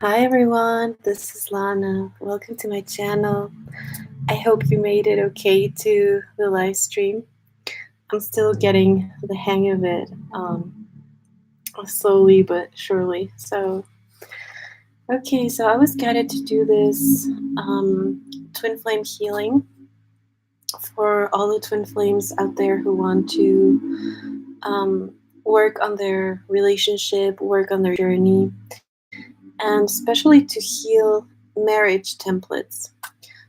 Hi everyone, this is Lana. Welcome to my channel. I hope you made it okay to the live stream. I'm still getting the hang of it, slowly but surely. So I was guided to do this twin flame healing for all the twin flames out there who want to work on their relationship, work on their journey, and especially to heal marriage templates.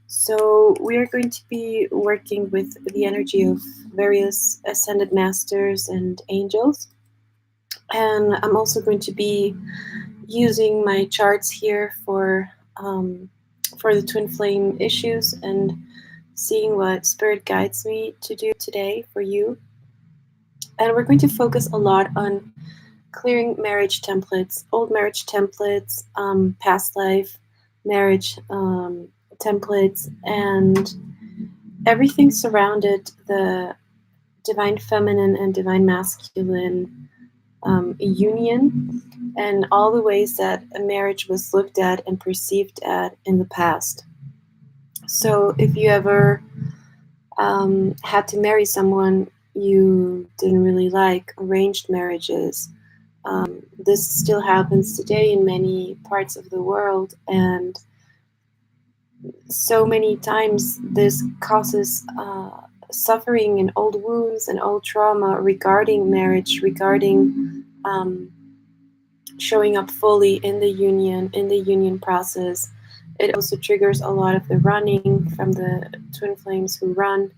So we are going to be working with the energy of various ascended masters and angels. And I'm also going to be using my charts here for the twin flame issues and seeing what spirit guides me to do today for you. And we're going to focus a lot on clearing marriage templates, old marriage templates, past life marriage templates, and everything surrounded the divine feminine and divine masculine union, and all the ways that a marriage was looked at and perceived at in the past. So if you ever had to marry someone you didn't really like, arranged marriages, this still happens today in many parts of the world, and so many times this causes suffering and old wounds and old trauma regarding marriage, regarding showing up fully in the union process. It also triggers a lot of the running from the twin flames who run.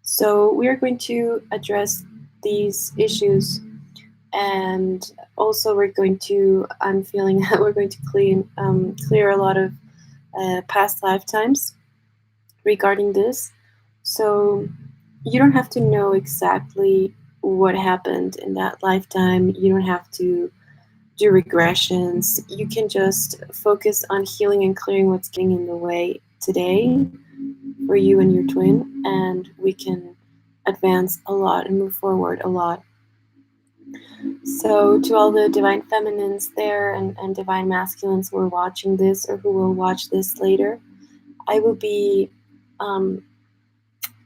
So we are going to address these issues, and also I'm feeling that we're going to clear a lot of past lifetimes regarding this. So you don't have to know exactly what happened in that lifetime. You don't have to do regressions. You can just focus on healing and clearing what's getting in the way today for you and your twin, and we can advance a lot and move forward a lot. So, to all the divine feminines there and divine masculines who are watching this or who will watch this later, I will be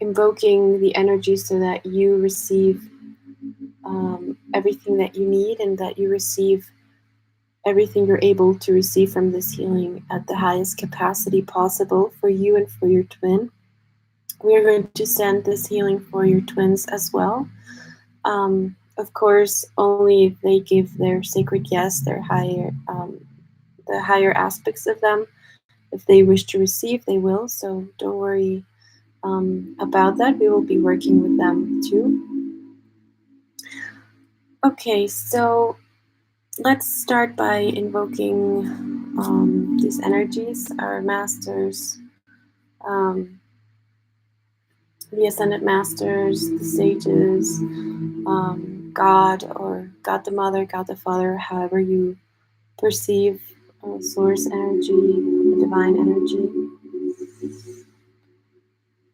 invoking the energy so that you receive everything that you need, and that you receive everything you're able to receive from this healing at the highest capacity possible for you and for your twin. We are going to send this healing for your twins as well. Of course, only if they give their sacred yes, the higher aspects of them. If they wish to receive, they will. So don't worry about that. We will be working with them too. Okay, so let's start by invoking these energies, our masters, the ascended masters, the sages, God, or God the Mother, God the Father, however you perceive source energy, the divine energy.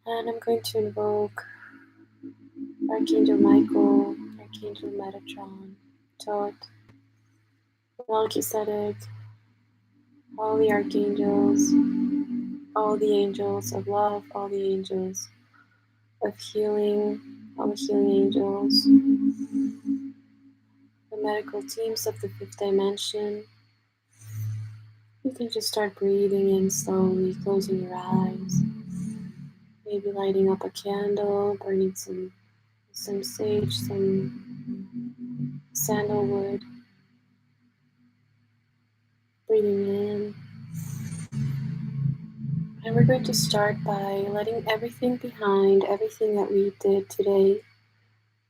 And I'm going to invoke Archangel Michael, Archangel Metatron, Tot, Melchizedek, all the archangels, all the angels of love, all the angels of healing, all the healing angels, the medical teams of the fifth dimension. You can just start breathing in slowly, closing your eyes, maybe lighting up a candle, burning some sage, some sandalwood, breathing in. And we're going to start by letting everything behind, everything that we did today.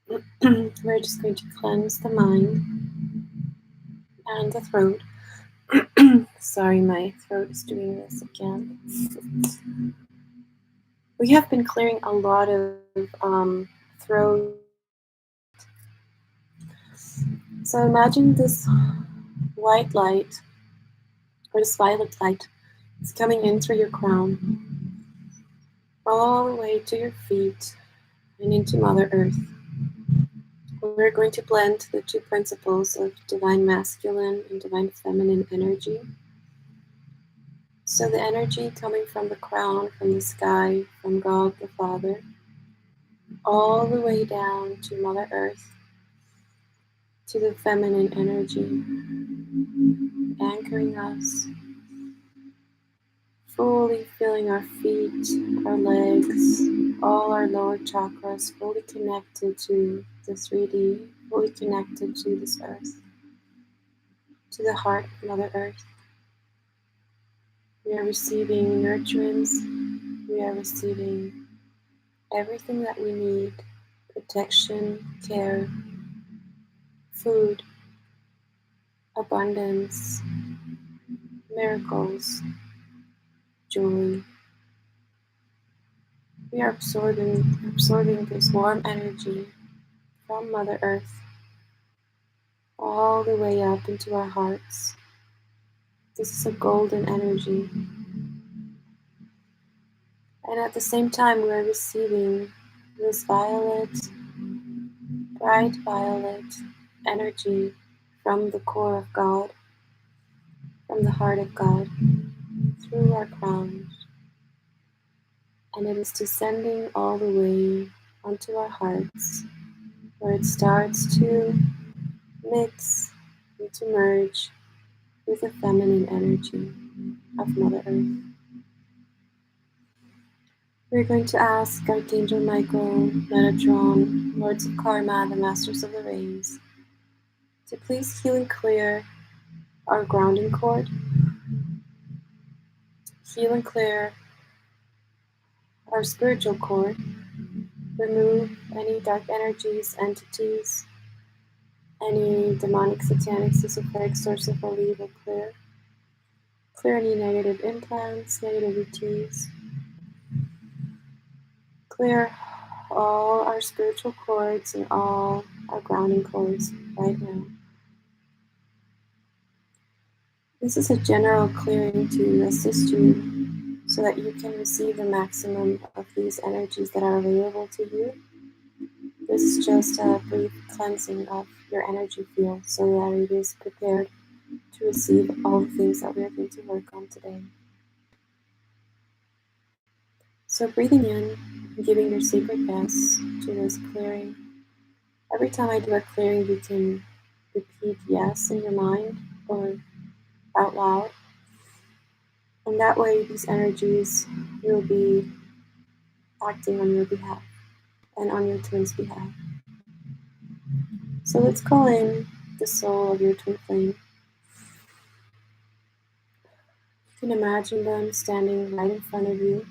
We're just going to cleanse the mind and the throat. Sorry, my throat is doing this again. We have been clearing a lot of throat. So imagine this white light, or this violet light, is coming in through your crown, all the way to your feet and into Mother Earth. We're going to blend the two principles of divine masculine and divine feminine energy. So the energy coming from the crown, from the sky, from God the Father, all the way down to Mother Earth, to the feminine energy, anchoring us, fully filling our feet, our legs, all our lower chakras, fully connected to the 3D, fully connected to this earth, to the heart of Mother Earth. We are receiving nurturance, we are receiving everything that we need: protection, care, food, abundance, miracles, joy. We are absorbing this warm energy from Mother Earth all the way up into our hearts. This is a golden energy. And at the same time, we are receiving this violet, bright violet energy from the core of God, from the heart of God, through our crowns. And it is descending all the way onto our hearts, where it starts to mix and to merge with the feminine energy of Mother Earth. We're going to ask Archangel Michael, Metatron, Lords of Karma, the Masters of the Rays, to please heal and clear our grounding cord, heal and clear our spiritual cord, remove any dark energies, entities, any demonic, satanic, schizophrenic, source of all evil, clear any negative implants, negativities, clear all our spiritual cords and all our grounding cords right now. This is a general clearing to assist you so that you can receive the maximum of these energies that are available to you. This is just a brief cleansing of your energy field so that it is prepared to receive all the things that we are going to work on today. So breathing in and giving your sacred yes to this clearing. Every time I do a clearing, you can repeat yes in your mind or out loud. And that way these energies will be acting on your behalf and on your twin's behalf. So let's call in the soul of your twin flame. You can imagine them standing right in front of you.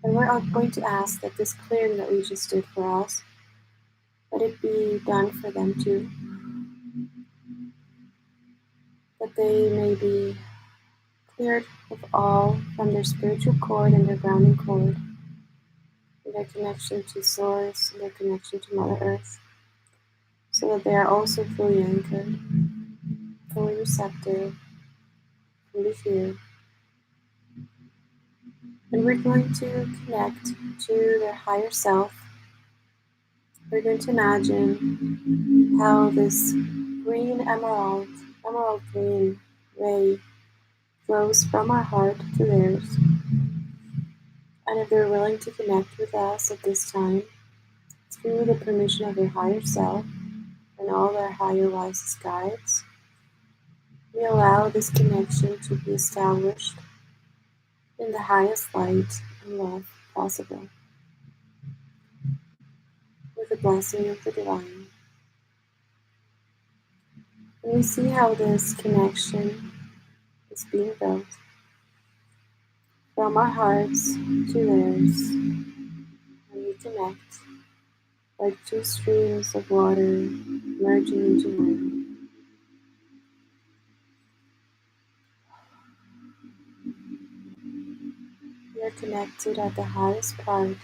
And we're going to ask that this clearing that we just did for us, let it be done for them too. That they may be cleared of all from their spiritual cord and their grounding cord, and their connection to Source, and their connection to Mother Earth, so that they are also fully anchored, fully receptive, fully here. And we're going to connect to their higher self. We're going to imagine how this green emerald green ray flows from our heart to theirs. And if they're willing to connect with us at this time, through the permission of their higher self and all their higher wisest guides, we allow this connection to be established in the highest light and love possible, with the blessing of the divine. And we see how this connection is being built from our hearts to theirs, and we connect like two streams of water merging into one. We are connected at the highest part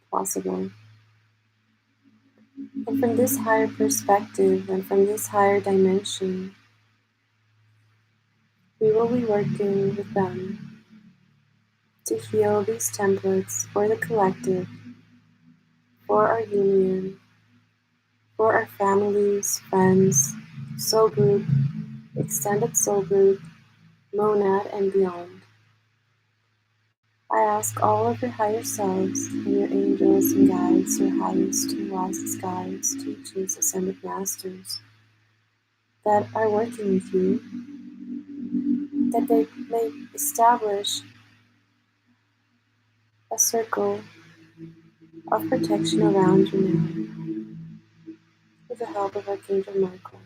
possible. And from this higher perspective and from this higher dimension, we will be working with them to heal these templates for the collective, for our union, for our families, friends, soul group, extended soul group, monad, and beyond. I ask all of your higher selves and your angels and guides, your highest and wisest guides, teachers, ascended masters that are working with you, that they may establish a circle of protection around you now with the help of Archangel Michael.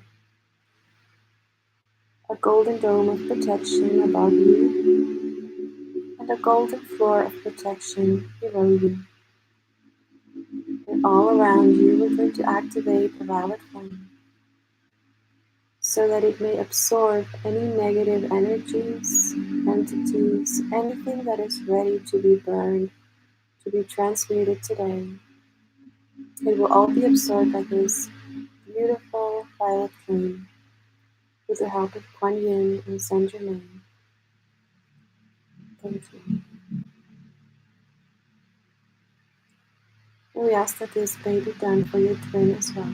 A golden dome of protection above you and a golden floor of protection below you. And all around you, we're going to activate the violet flame so that it may absorb any negative energies, entities, anything that is ready to be burned, to be transmuted today. It will all be absorbed by this beautiful violet flame with the help of Kuan Yin and Saint Germain. Thank you. And we ask that this may be done for your twin as well.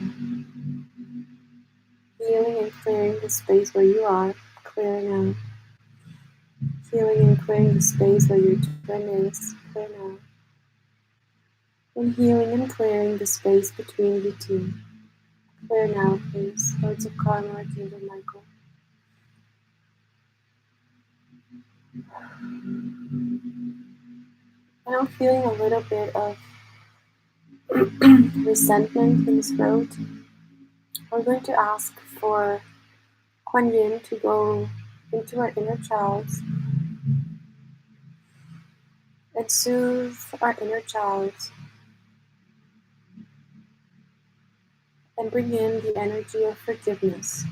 Healing and clearing the space where you are, clearing out. Healing and clearing the space where your twin is, clearing out. And healing and clearing the space between you two. Clear now, please. Lords of Karma, Archangel Michael. And I'm feeling a little bit of resentment in his throat. We're going to ask for Kuan Yin to go into our inner child and soothe our inner child and bring in the energy of forgiveness.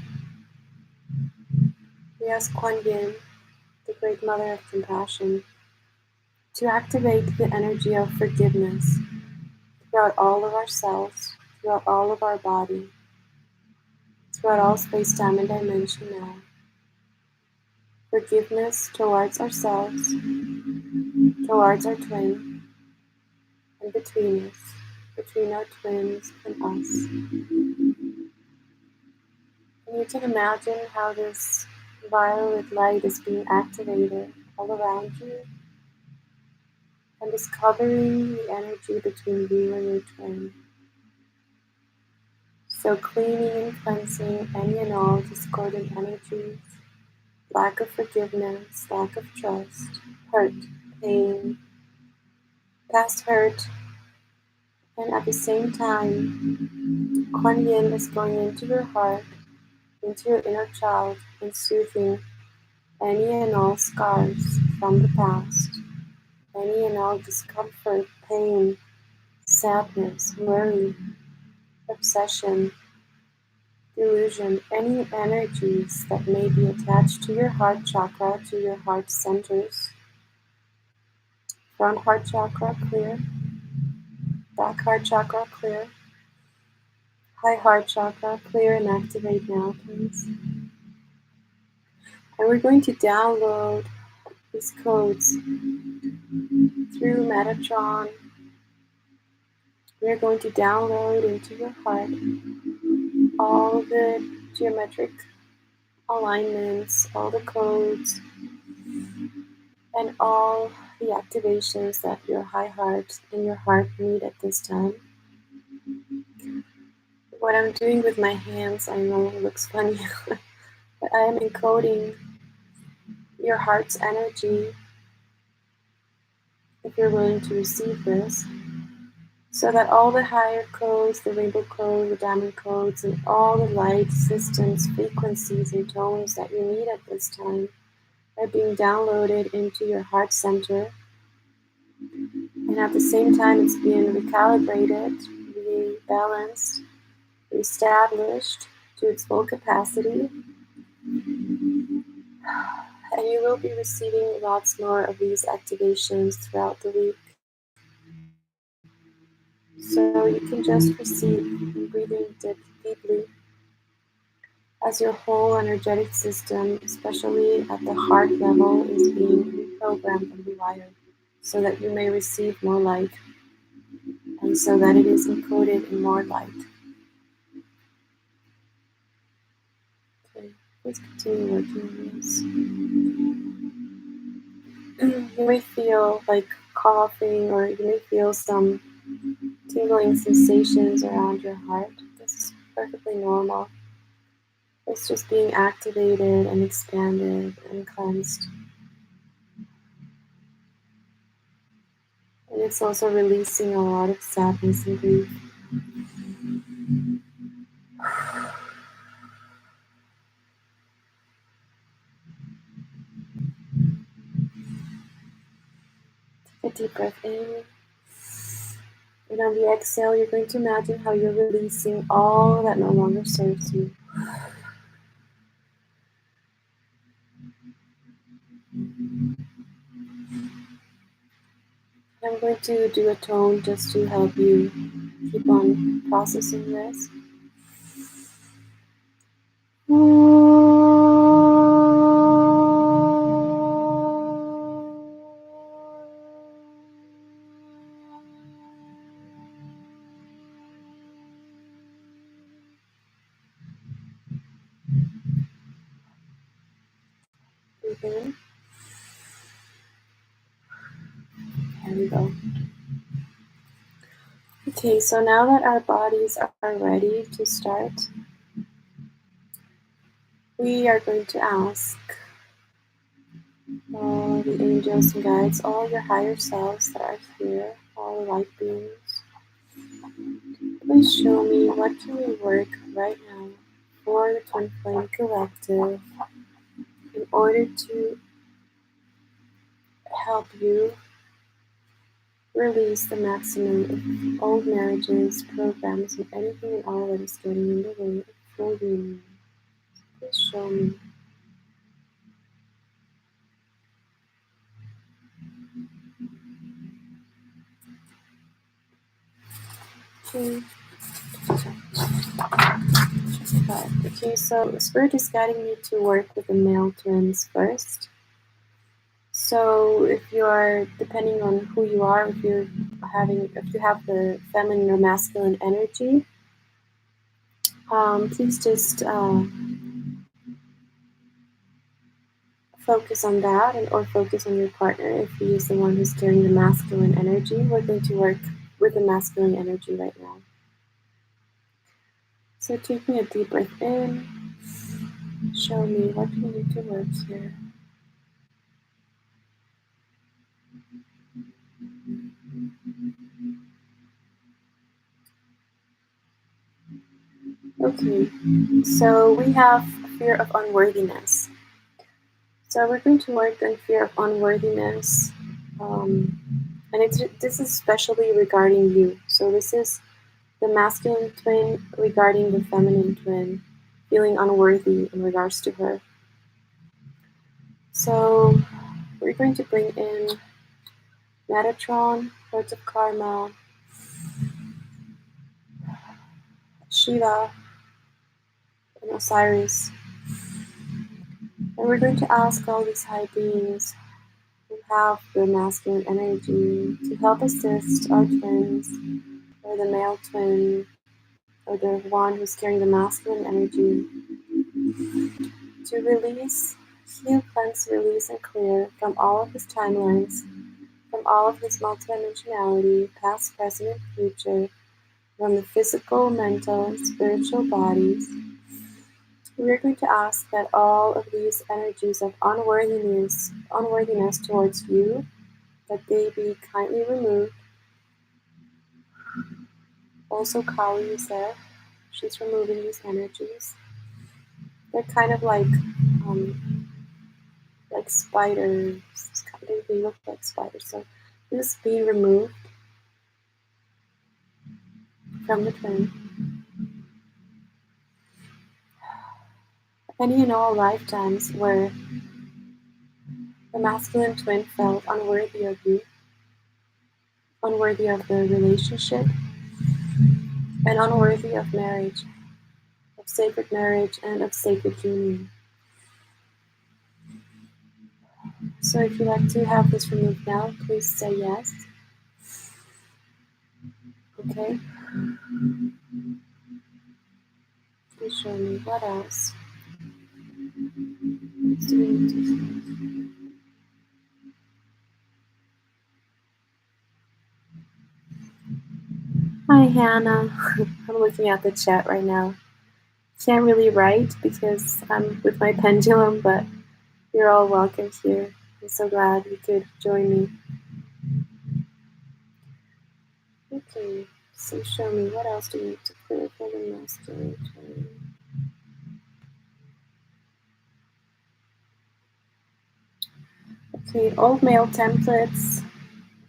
We ask Kuan Yin, the great mother of compassion, to activate the energy of forgiveness throughout all of ourselves, throughout all of our body, throughout all space, time, and dimension now. Forgiveness towards ourselves, towards our twin, and between us, between our twins and us. And you can imagine how this violet light is being activated all around you and is covering the energy between you and your twin. So cleaning and cleansing any and all discordant energies, lack of forgiveness, lack of trust, hurt, pain, past hurt, and at the same time, Kuan Yin is going into your heart, into your inner child, and soothing any and all scars from the past, any and all discomfort, pain, sadness, worry, obsession, delusion, any energies that may be attached to your heart chakra, to your heart centers. Front heart chakra, clear. Back heart chakra, clear. High heart chakra, clear and activate now, please. And we're going to download these codes through Metatron. We're going to download into your heart all the geometric alignments, all the codes, and all the activations that your high heart and your heart need at this time. What I'm doing with my hands, I know it looks funny, but I am encoding your heart's energy, if you're willing to receive this, so that all the higher codes, the rainbow code, the diamond codes, and all the light systems, frequencies, and tones that you need at this time are being downloaded into your heart center. And at the same time, it's being recalibrated, rebalanced, reestablished to its full capacity. And you will be receiving lots more of these activations throughout the week. So you can just receive and breathing deeply as your whole energetic system, especially at the heart level, is being reprogrammed and rewired so that you may receive more light and so that it is encoded in more light. Okay. Let's continue working on this. You may feel like coughing, or you may feel some tingling sensations around your heart. This is perfectly normal. It's just being activated and expanded and cleansed. And it's also releasing a lot of sadness and grief. Take a deep breath in. And on the exhale, you're going to imagine how you're releasing all that no longer serves you. I'm going to do a tone just to help you keep on processing this. Breathe in. There we go. Okay, so now that our bodies are ready to start, we are going to ask all the angels and guides, all your higher selves that are here, all the light beings, please show me what can we work right now for the Twin Flame Collective in order to help you release the maximum of old marriages, programs, and anything and all that is getting in the way of full union. Please show me. Okay. Okay, so Spirit is guiding me to work with the male twins first. So if you are, depending on who you are, if you have the feminine or masculine energy, please just focus on that, or focus on your partner. If he is the one who's carrying the masculine energy, we're going to work with the masculine energy right now. So taking a deep breath in, show me what we need to work here. Okay, so we have fear of unworthiness. So we're going to work on fear of unworthiness, and this is especially regarding you. So this is the masculine twin regarding the feminine twin, feeling unworthy in regards to her. So we're going to bring in Metatron, Lords of Karma, Shiva, and Osiris. And we're going to ask all these high beings who have the masculine energy to help assist our twins, or the male twin, or the one who's carrying the masculine energy, to release, heal, cleanse, release, and clear from all of his timelines, from all of his multidimensionality, past, present, and future, from the physical, mental, and spiritual bodies. We are going to ask that all of these energies of unworthiness towards you, that they be kindly removed. Also, Kali is there. She's removing these energies. They're kind of like spiders. They look like spiders. So this being removed from the twin. Any and all lifetimes where the masculine twin felt unworthy of you, unworthy of the relationship, and unworthy of marriage, of sacred marriage, and of sacred union. So if you'd like to have this removed now, please say yes. Okay. Please show me what else. Hi, Hannah. I'm looking at the chat right now. Can't really write because I'm with my pendulum, but you're all welcome here. I'm so glad you could join me. Okay, so show me, what else do we need to clear for the masculine twin? Okay, old male templates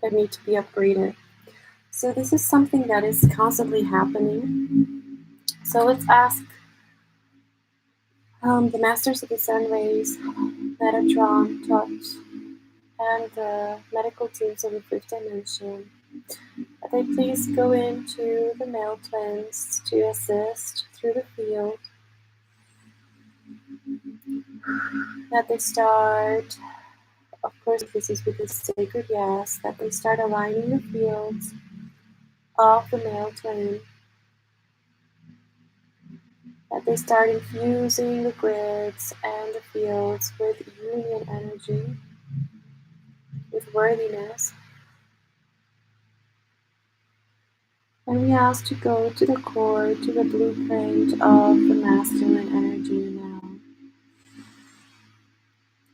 that need to be upgraded. So this is something that is constantly happening. So let's ask the masters of the sun rays, Metatron, Touch, and the medical teams of the fifth dimension, that they please go into the male twins to assist through the field, that they start, of course this is with the sacred yes, that they start aligning the fields of the male twin, that they start infusing the grids and the fields with union energy, with worthiness. And we ask to go to the core, to the blueprint of the masculine energy now.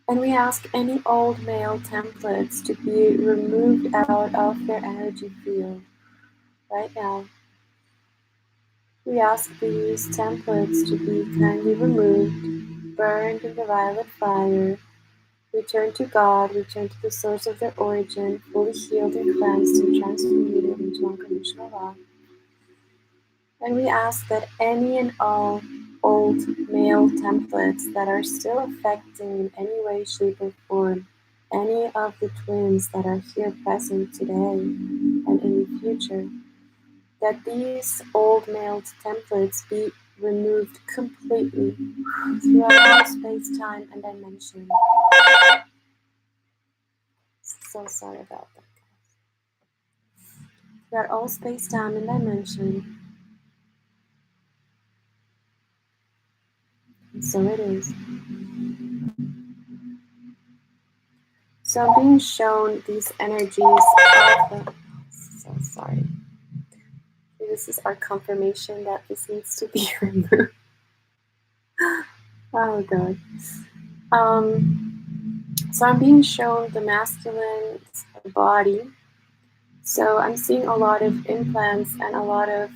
And we ask any old male templates to be removed out of their energy field right now. We ask these templates to be kindly removed, burned in the violet fire, return to God, return to the source of their origin, fully healed and cleansed and transmuted into unconditional love. And we ask that any and all old male templates that are still affecting in any way, shape, or form any of the twins that are here present today and in the future, that these old male templates be removed completely throughout all space, time, and dimension. So sorry about that, guys. Throughout all space, time, and dimension. And so it is. So I'm being shown these energies of the, so sorry. This is our confirmation that this needs to be removed. Oh god. So I'm being shown the masculine body. So I'm seeing a lot of implants and a lot of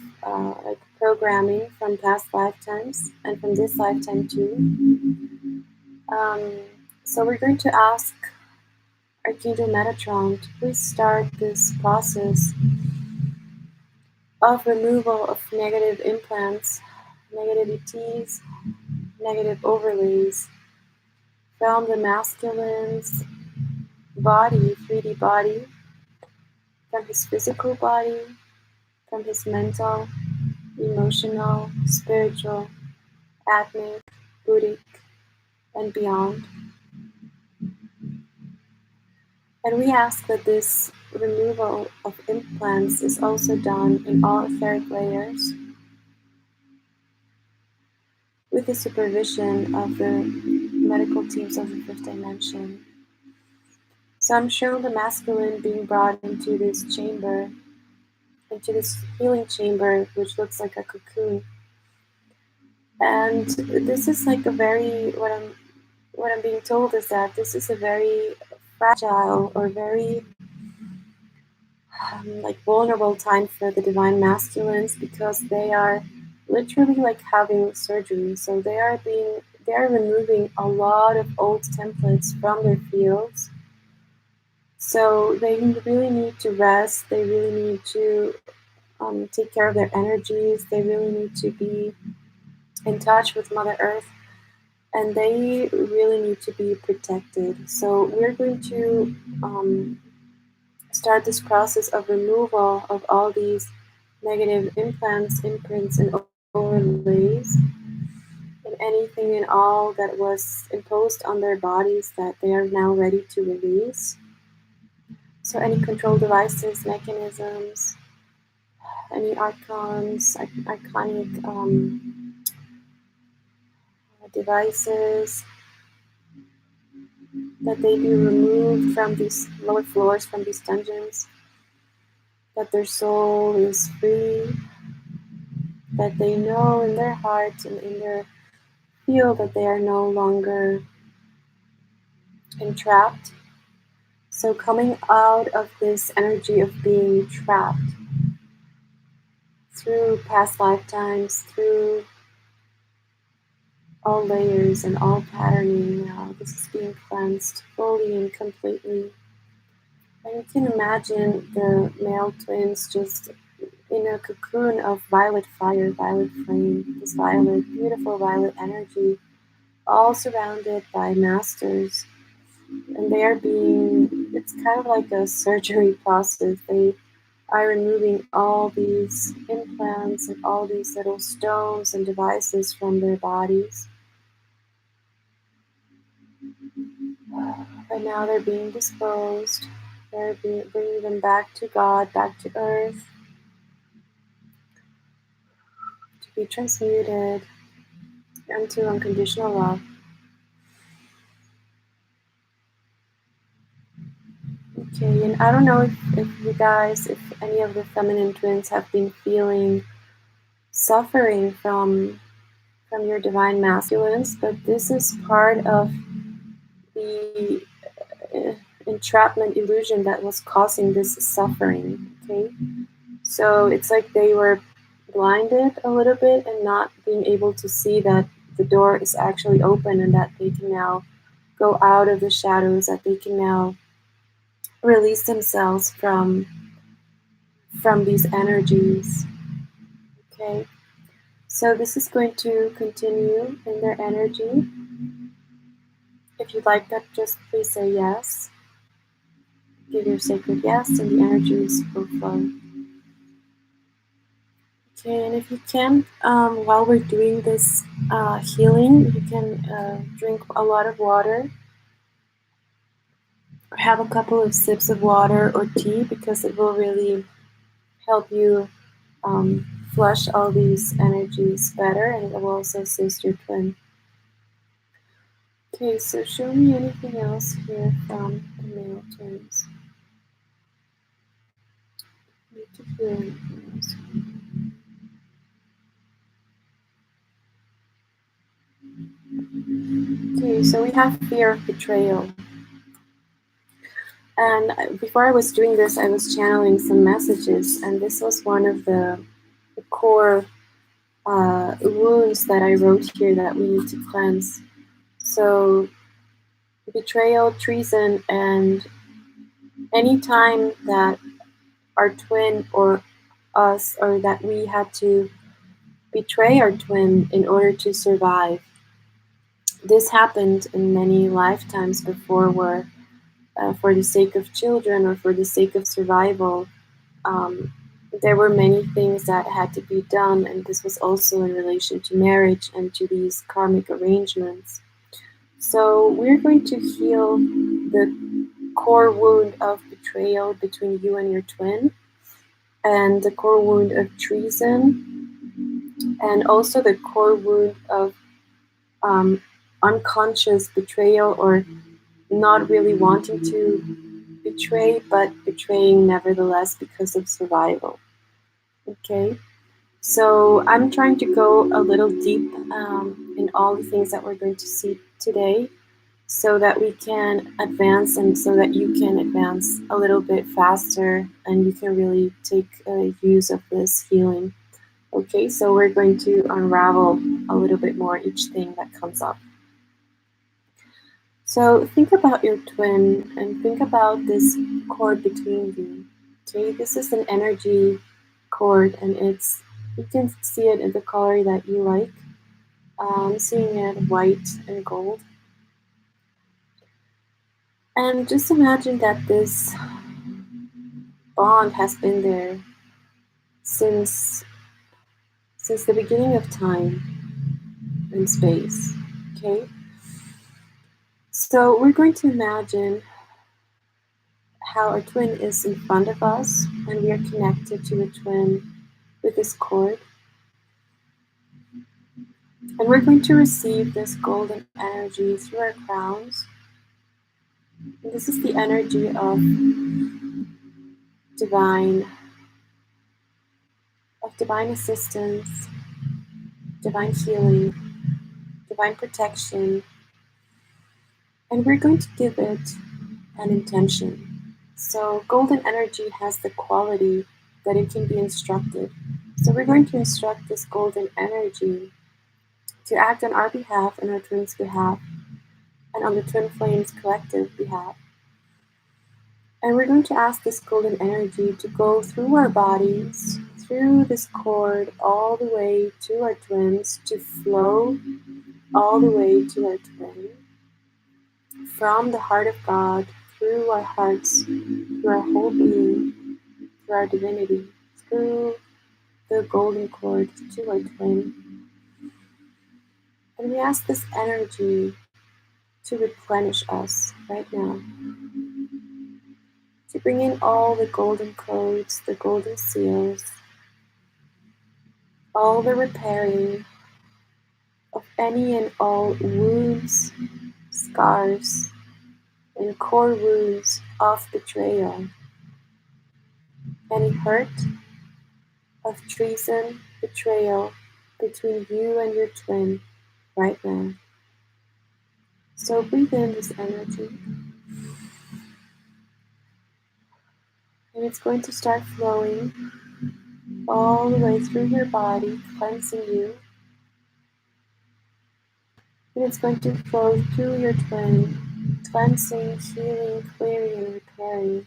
like programming from past lifetimes and from this lifetime too. So we're going to ask Archangel Metatron to please start this process of removal of negative implants, negativities, negative overlays from the masculine's body, 3D body, from his physical body, from his mental, emotional, spiritual, ethnic, Buddhic, and beyond. And we ask that this removal of implants is also done in all etheric layers with the supervision of the medical teams of the fifth dimension. So I'm shown the masculine being brought into this chamber, into this healing chamber, which looks like a cocoon. And this is like a very, what I'm being told is that this is a very fragile or very like vulnerable time for the divine masculines, because they are literally like having surgery. So they are removing a lot of old templates from their fields. So they really need to rest. They really need to take care of their energies. They really need to be in touch with Mother Earth, and they really need to be protected. So we're going to start this process of removal of all these negative implants, imprints, and overlays, and anything and all that was imposed on their bodies that they are now ready to release. So any control devices, mechanisms, any iconic devices, that they be removed from these lower floors, from these dungeons, that their soul is free, that they know in their heart and in their feel that they are no longer entrapped. So coming out of this energy of being trapped through past lifetimes, through all layers and all patterning, now this is being cleansed fully and completely. And you can imagine the male twins just in a cocoon of violet fire, violet flame, this violet, beautiful violet energy, all surrounded by masters. And they are being, it's kind of like a surgery process. They are removing all these implants and all these little stones and devices from their bodies. And now they're being disposed. They're bringing them back to God, back to earth, to be transmuted into unconditional love. Okay, and I don't know if you guys, if any of the feminine twins have been feeling suffering from your divine masculines, but this is part of the entrapment illusion that was causing this suffering. Okay, so it's like they were blinded a little bit and not being able to see that the door is actually open and that they can now go out of the shadows, that they can now release themselves from these energies. Okay, so this is going to continue in their energy. If you'd like that, just please say yes. Give your sacred yes, and the energies will flow. Okay, and if you can, while we're doing this healing, you can drink a lot of water, or have a couple of sips of water or tea, because it will really help you flush all these energies better, and it will also assist your twin. Okay, so show me anything else here from the male twins. Need to hear anything else. Okay, so we have fear of betrayal. And before I was doing this, I was channeling some messages, and this was one of the core wounds that I wrote here that we need to cleanse. So betrayal, treason, and any time that our twin or us, or that we had to betray our twin in order to survive. This happened in many lifetimes before, where for the sake of children or for the sake of survival, there were many things that had to be done, and this was also in relation to marriage and to these karmic arrangements. So we're going to heal the core wound of betrayal between you and your twin, and the core wound of treason, and also the core wound of unconscious betrayal, or not really wanting to betray, but betraying nevertheless because of survival. Okay, so I'm trying to go a little deep in all the things that we're going to see today, so that we can advance, and so that you can advance a little bit faster, and you can really take use of this healing. Okay, so we're going to unravel a little bit more each thing that comes up. So think about your twin and think about this cord between you. Okay, this is an energy cord, and you can see it in the color that you like. I'm seeing it white and gold. And just imagine that this bond has been there since the beginning of time and space. Okay, so we're going to imagine how our twin is in front of us, and we are connected to a twin with this cord. And we're going to receive this golden energy through our crowns. And this is the energy of divine assistance, divine healing, divine protection. And we're going to give it an intention. So golden energy has the quality that it can be instructed. So we're going to instruct this golden energy to act on our behalf and our twins' behalf and on the twin flames collective behalf. And we're going to ask this golden energy to go through our bodies, through this cord, all the way to our twins, to flow all the way to our twin, from the heart of God, through our hearts, through our whole being, through our divinity, through the golden cord to our twin. And we ask this energy to replenish us right now, to bring in all the golden codes, the golden seals, all the repairing of any and all wounds, scars, and core wounds of betrayal, any hurt of treason, betrayal between you and your twin right now. So breathe in this energy, and it's going to start flowing all the way through your body, cleansing you. And it's going to flow through your twin, cleansing, healing, clearing, and repairing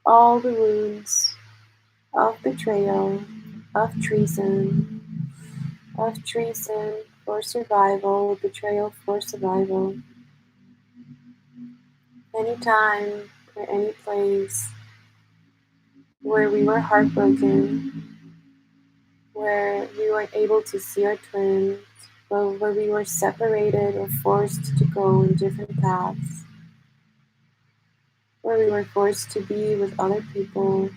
all the wounds of betrayal, of treason for survival, betrayal for survival. Any time or any place where we were heartbroken, where we weren't able to see our twins, where we were separated or forced to go in different paths, where we were forced to be with other people,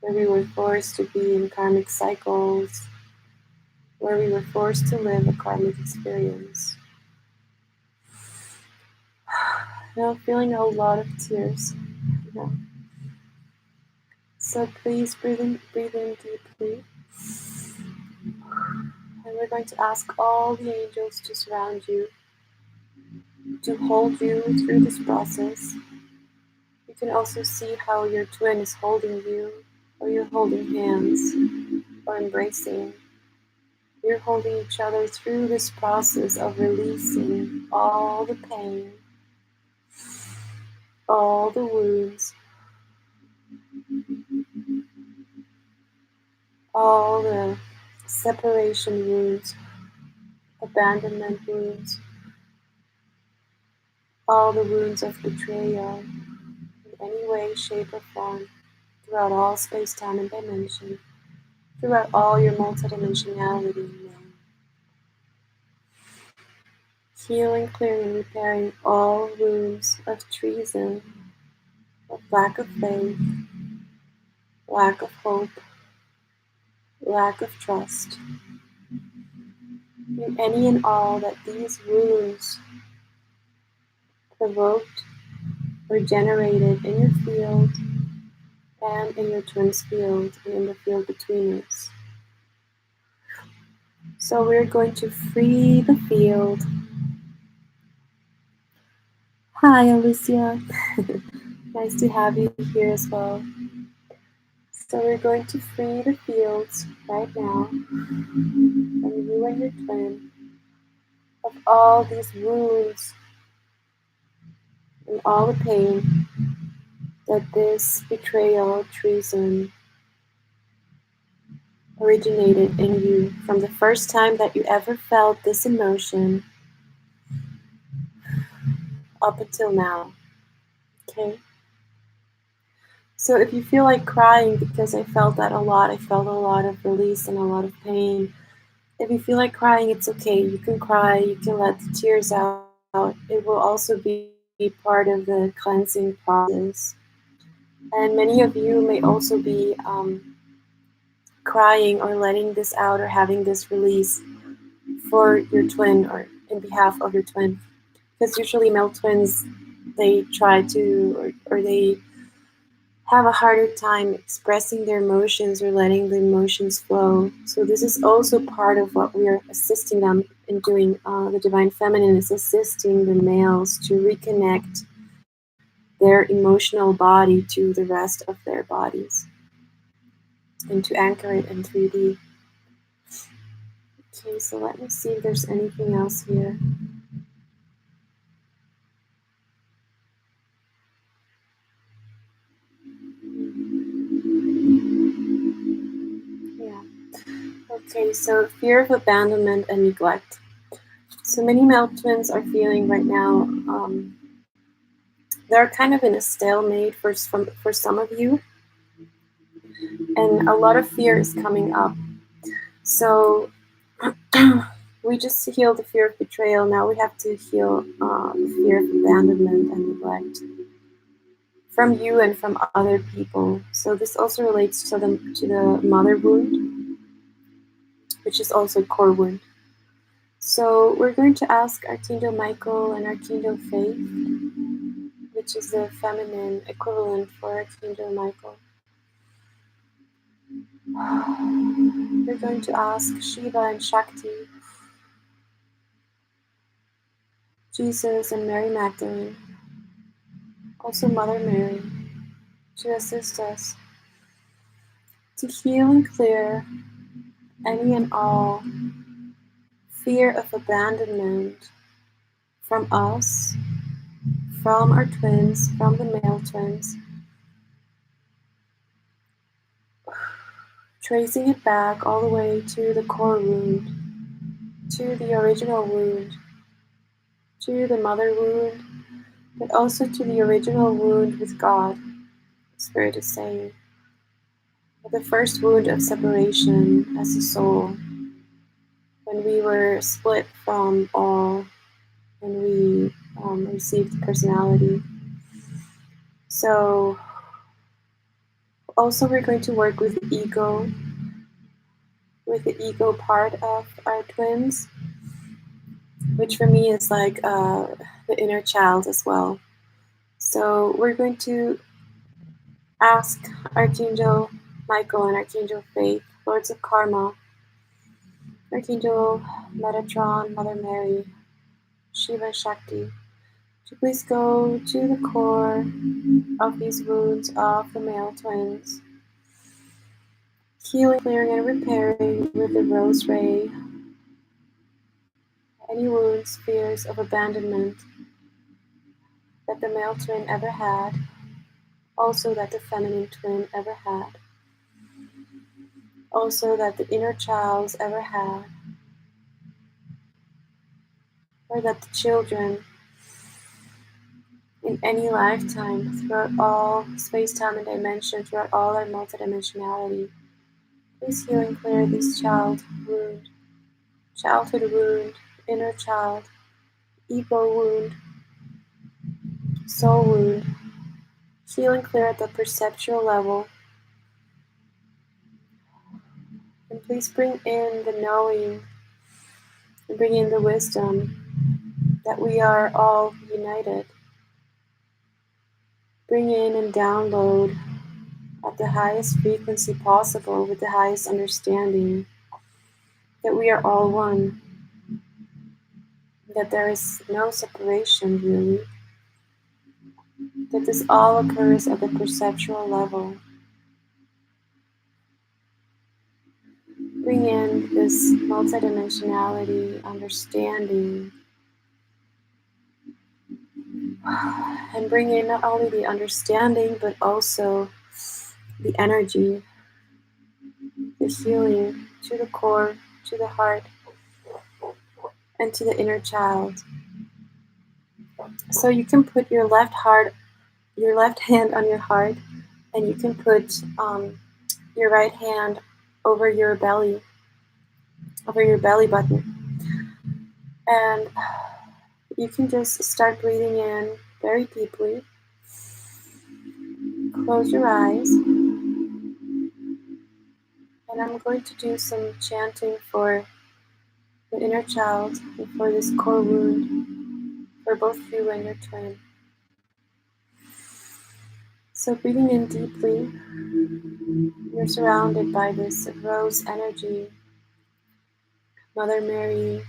where we were forced to be in karmic cycles, where we were forced to live a karmic experience. Now feeling a lot of tears. Yeah. So please breathe in deeply. And we're going to ask all the angels to surround you, to hold you through this process. You can also see how your twin is holding you, or you're holding hands, or embracing. You're holding each other through this process of releasing all the pain, all the wounds, all the separation wounds, abandonment wounds, all the wounds of betrayal in any way, shape, or form throughout all space, time, and dimension, throughout all your multidimensionality now. Healing, clearing, and repairing all wounds of treason, of lack of faith, lack of hope, lack of trust, and any and all that these wounds provoked or generated in your field and in your twin's field and in the field between us. So we're going to free the field. Hi, Alicia. Nice to have you here as well. So we're going to free the fields right now, from you and your twin, of all these wounds and all the pain that this betrayal, treason originated in you from the first time that you ever felt this emotion up until now. Okay? So if you feel like crying, because I felt that a lot, I felt a lot of release and a lot of pain. If you feel like crying, it's okay. You can cry, you can let the tears out. It will also be part of the cleansing process. And many of you may also be crying or letting this out or having this release for your twin or in behalf of your twin. Because usually male twins, they try to, or they have a harder time expressing their emotions or letting the emotions flow. So this is also part of what we are assisting them in doing. The Divine Feminine is assisting the males to reconnect their emotional body to the rest of their bodies and to anchor it in 3D. Okay, so let me see if there's anything else here. Yeah. Okay, so fear of abandonment and neglect. So many male twins are feeling right now, they're kind of in a stalemate for some of you, and a lot of fear is coming up. So we just healed the fear of betrayal. Now we have to heal the fear of abandonment and neglect from you and from other people. So this also relates to the mother wound, which is also a core wound. So we're going to ask Archangel Michael and Archangel Faith, which is the feminine equivalent for Archangel Michael. We're going to ask Shiva and Shakti, Jesus and Mary Magdalene, also Mother Mary, to assist us to heal and clear any and all fear of abandonment from us, from our twins, from the male twins, tracing it back all the way to the core wound, to the original wound, to the mother wound, but also to the original wound with God, Spirit is saying. The first wound of separation as a soul, when we were split from all, when we received personality. So also we're going to work with the ego part of our twins, which for me is like the inner child as well. So we're going to ask Archangel Michael and Archangel Faith, Lords of Karma, Archangel Metatron, Mother Mary, Shiva Shakti, to please go to the core of these wounds of the male twins, healing, clearing, and repairing with the rose ray any wounds, fears of abandonment that the male twin ever had, also that the feminine twin ever had, also that the inner child ever had, or that the children in any lifetime, throughout all space, time, and dimension, throughout all our multidimensionality. Please heal and clear this childhood wound, inner child, ego wound, soul wound. Heal and clear at the perceptual level. And please bring in the knowing and bring in the wisdom that we are all united. Bring in and download at the highest frequency possible with the highest understanding that we are all one, that there is no separation really, that this all occurs at the perceptual level. Bring in this multidimensionality, understanding, and bring in not only the understanding, but also the energy, the healing to the core, to the heart, and to the inner child. So you can put your left hand on your heart, and you can put your right hand over your belly button. And you can just start breathing in very deeply. Close your eyes. And I'm going to do some chanting for the inner child, and for this core wound for both you and your twin. So breathing in deeply, you're surrounded by this rose energy, Mother Mary,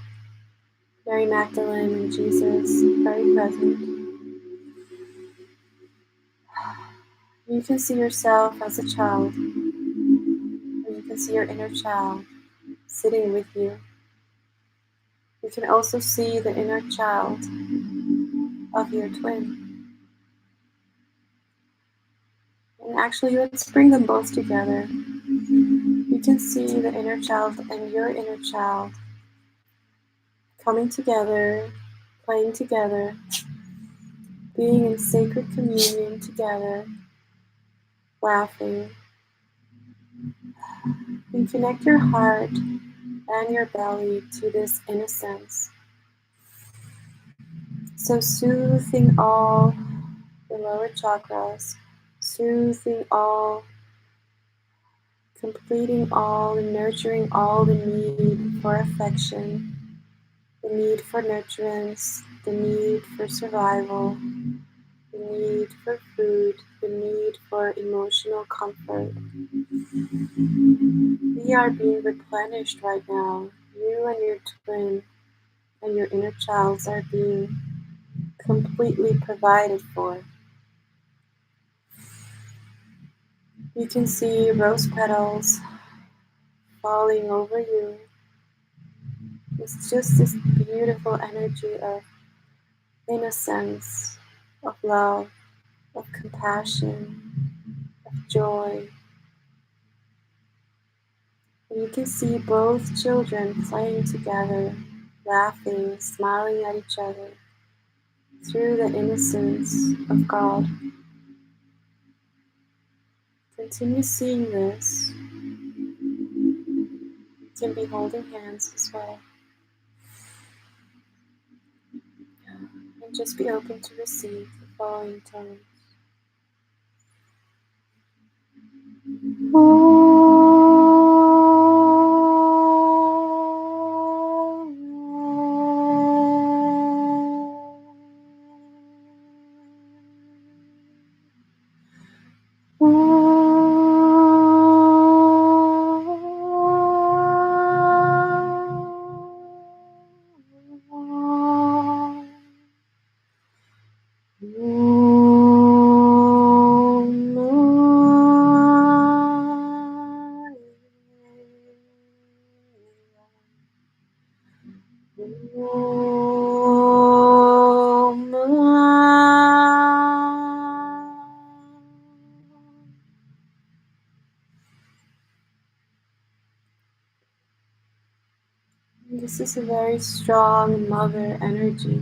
Mary Magdalene, and Jesus, very present. You can see yourself as a child, or you can see your inner child sitting with you. You can also see the inner child of your twin. And actually, let's bring them both together. You can see the inner child and your inner child coming together, playing together, being in sacred communion together, laughing. And connect your heart and your belly to this innocence. So soothing all the lower chakras, soothing all, completing all, and nurturing all the need for affection, the need for nurturance, the need for survival, the need for food, the need for emotional comfort. We are being replenished right now. You and your twin and your inner child are being completely provided for. You can see rose petals falling over you. It's just this beautiful energy of innocence, of love, of compassion, of joy. And you can see both children playing together, laughing, smiling at each other through the innocence of God. Continue seeing this. You can be holding hands as well. And just be open to receive the following tones. This is a very strong mother energy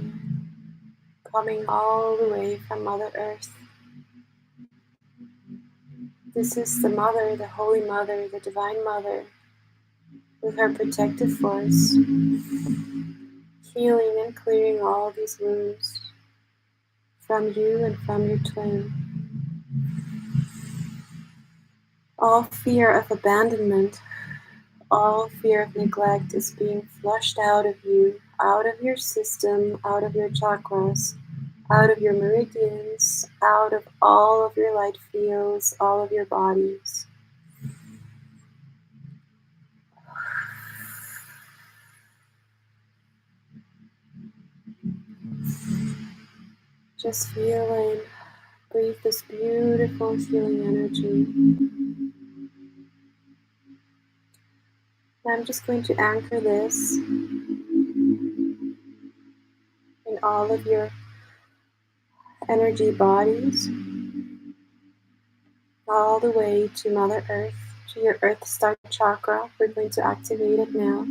coming all the way from Mother Earth. This is the Mother, the Holy Mother, the Divine Mother, with her protective force, healing and clearing all these wounds from you and from your twin. All fear of abandonment, all fear of neglect is being flushed out of you, out of your system, out of your chakras, out of your meridians, out of all of your light fields, all of your bodies. Just feel and breathe this beautiful healing energy. And I'm just going to anchor this in all of your energy bodies, all the way to Mother Earth, to your Earth Star chakra. We're going to activate it now.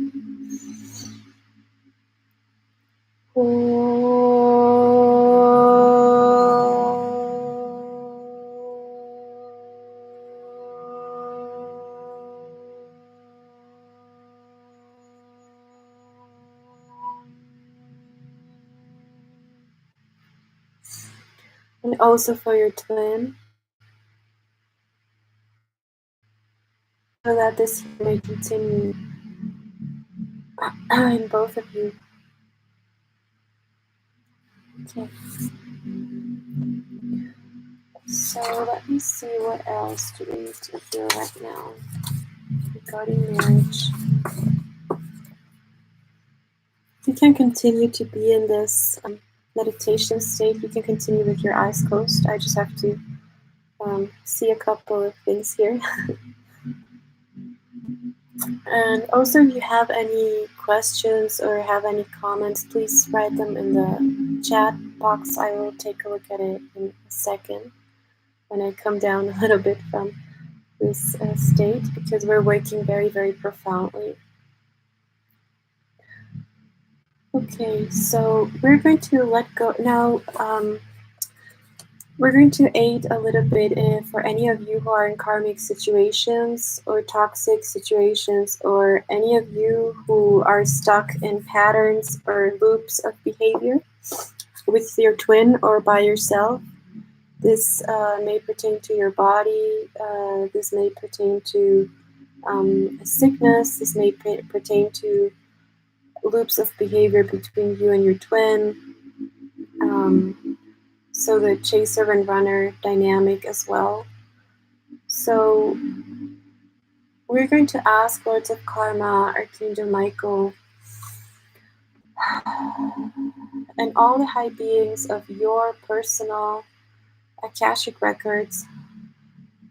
And also for your twin, so that this may continue. in both of you. Okay. So let me see what else do we need to hear right now regarding marriage. You can continue to be in this meditation state. You can continue with your eyes closed. I just have to see a couple of things here. And also, if you have any questions or have any comments, please write them in the chat box. I will take a look at it in a second when I come down a little bit from this state, because we're working very, very profoundly. Okay, so we're going to let go now. We're going to aid a little bit for any of you who are in karmic situations or toxic situations, or any of you who are stuck in patterns or loops of behavior with your twin or by yourself. This may pertain to your body. This may pertain to a sickness. This may pertain to loops of behavior between you and your twin. So the chaser and runner dynamic as well. So we're going to ask Lords of Karma, Archangel Michael, and all the high beings of your personal Akashic records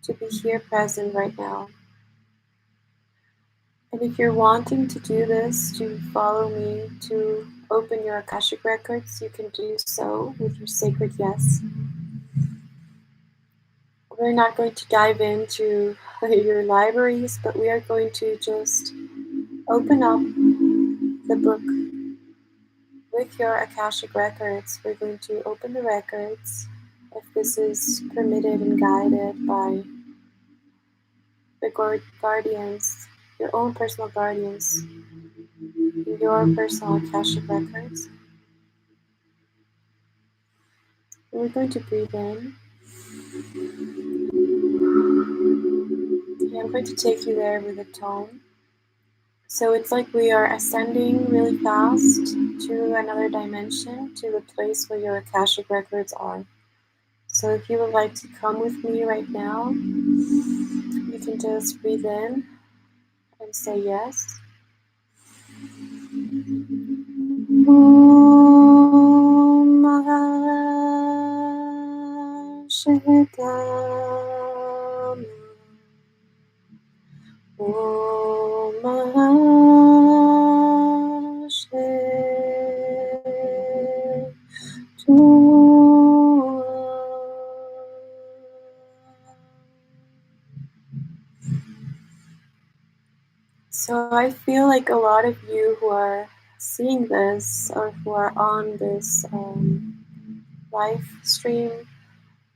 to be here present right now. And if you're wanting to do this, to follow me, to open your Akashic records, you can do so with your sacred yes. We're not going to dive into your libraries, but we are going to just open up the book with your Akashic records. We're going to open the records, if this is permitted and guided by the guardians, your own personal guardians, your personal Akashic records. And we're going to breathe in. And I'm going to take you there with a tone. So it's like we are ascending really fast to another dimension, to the place where your Akashic records are. So if you would like to come with me right now, you can just breathe in and say yes. Om Mahashidam. Om Mahashidam. So I feel like a lot of you who are seeing this or who are on this live stream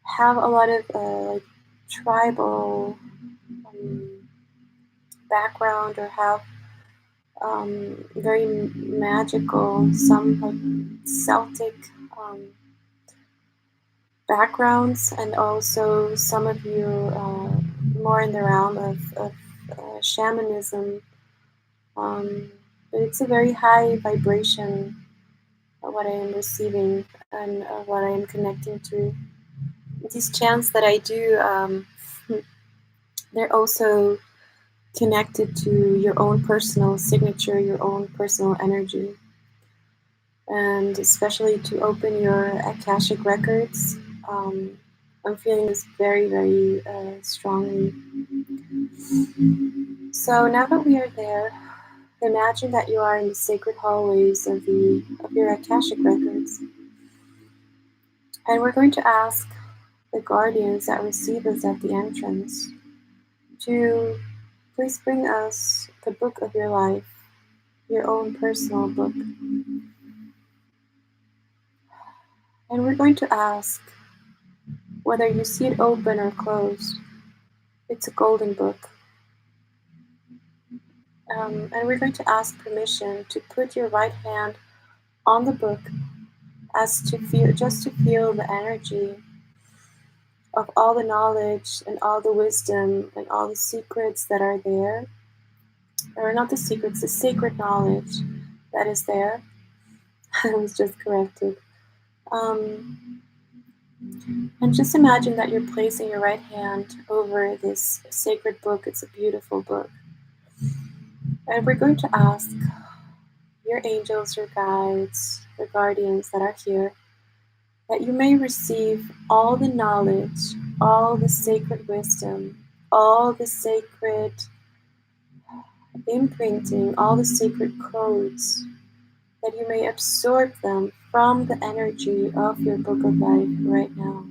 have a lot of like tribal background, or have very magical, some like Celtic backgrounds, and also some of you more in the realm of shamanism. But it's a very high vibration, what I am receiving and what I am connecting to. These chants that I do, they're also connected to your own personal signature, your own personal energy. And especially to open your Akashic records, I'm feeling this very, very strongly. So now that we are there, imagine that you are in the sacred hallways of your Akashic records. And we're going to ask the guardians that receive us at the entrance to please bring us the book of your life, your own personal book. And we're going to ask whether you see it open or closed. It's a golden book. And we're going to ask permission to put your right hand on the book, as to feel, just to feel the energy of all the knowledge and all the wisdom and all the secrets that are there. or not the secrets, the sacred knowledge that is there. I was just corrected. And just imagine that you're placing your right hand over this sacred book. It's a beautiful book. And we're going to ask your angels, your guides, your guardians that are here, that you may receive all the knowledge, all the sacred wisdom, all the sacred imprinting, all the sacred codes, that you may absorb them from the energy of your book of life right now.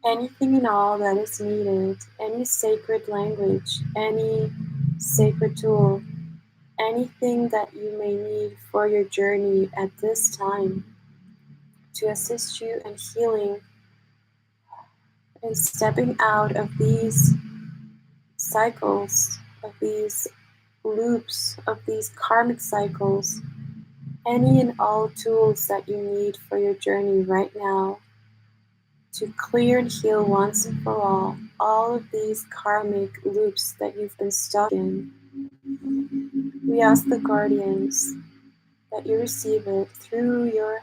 Anything and all that is needed, any sacred language, any sacred tool, anything that you may need for your journey at this time to assist you in healing and stepping out of these cycles, of these loops, of these karmic cycles, any and all tools that you need for your journey right now to clear and heal once and for all of these karmic loops that you've been stuck in. We ask the guardians that you receive it through your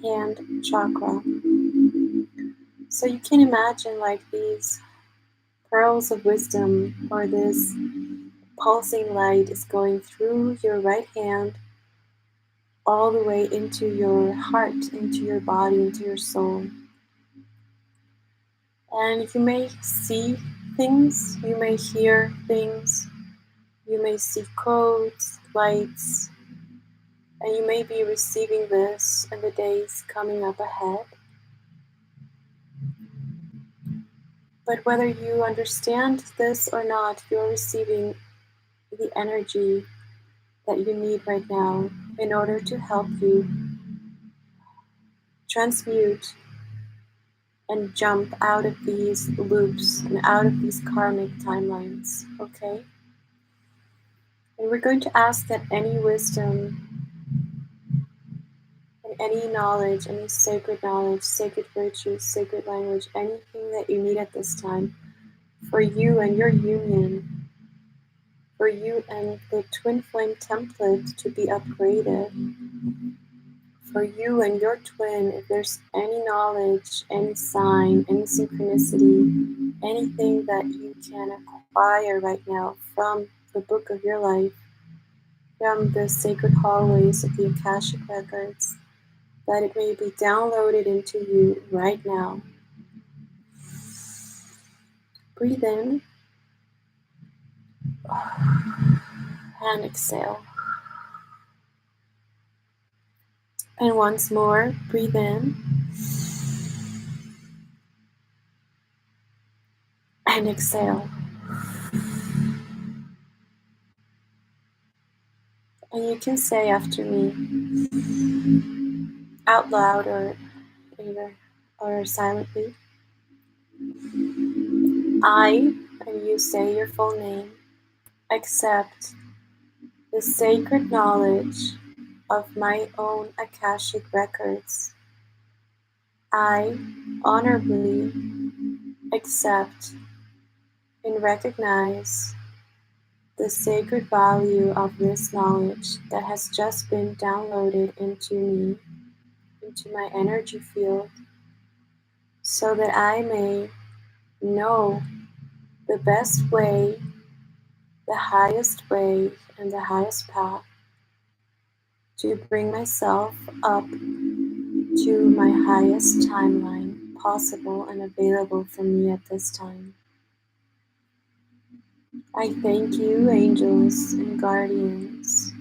hand chakra. So you can imagine like these pearls of wisdom, or this pulsing light is going through your right hand all the way into your heart, into your body, into your soul. And you may see things, you may hear things, you may see codes, lights, and you may be receiving this in the days coming up ahead. But whether you understand this or not, you're receiving the energy that you need right now in order to help you transmute and jump out of these loops and out of these karmic timelines, okay? And we're going to ask that any wisdom and any knowledge, any sacred knowledge, sacred virtues, sacred language, anything that you need at this time for you and your union, for you and the twin flame template to be upgraded, for you and your twin, if there's any knowledge, any sign, any synchronicity, anything that you can acquire right now from the book of your life, from the sacred hallways of the Akashic records, that it may be downloaded into you right now. Breathe in and exhale. And once more, breathe in and exhale. And you can say after me, out loud or silently, I, and you say your full name, accept the sacred knowledge of my own Akashic records. I honorably accept and recognize the sacred value of this knowledge that has just been downloaded into me, into my energy field, so that I may know the best way, the highest way, and the highest path to bring myself up to my highest timeline possible and available for me at this time. I thank you, angels and guardians,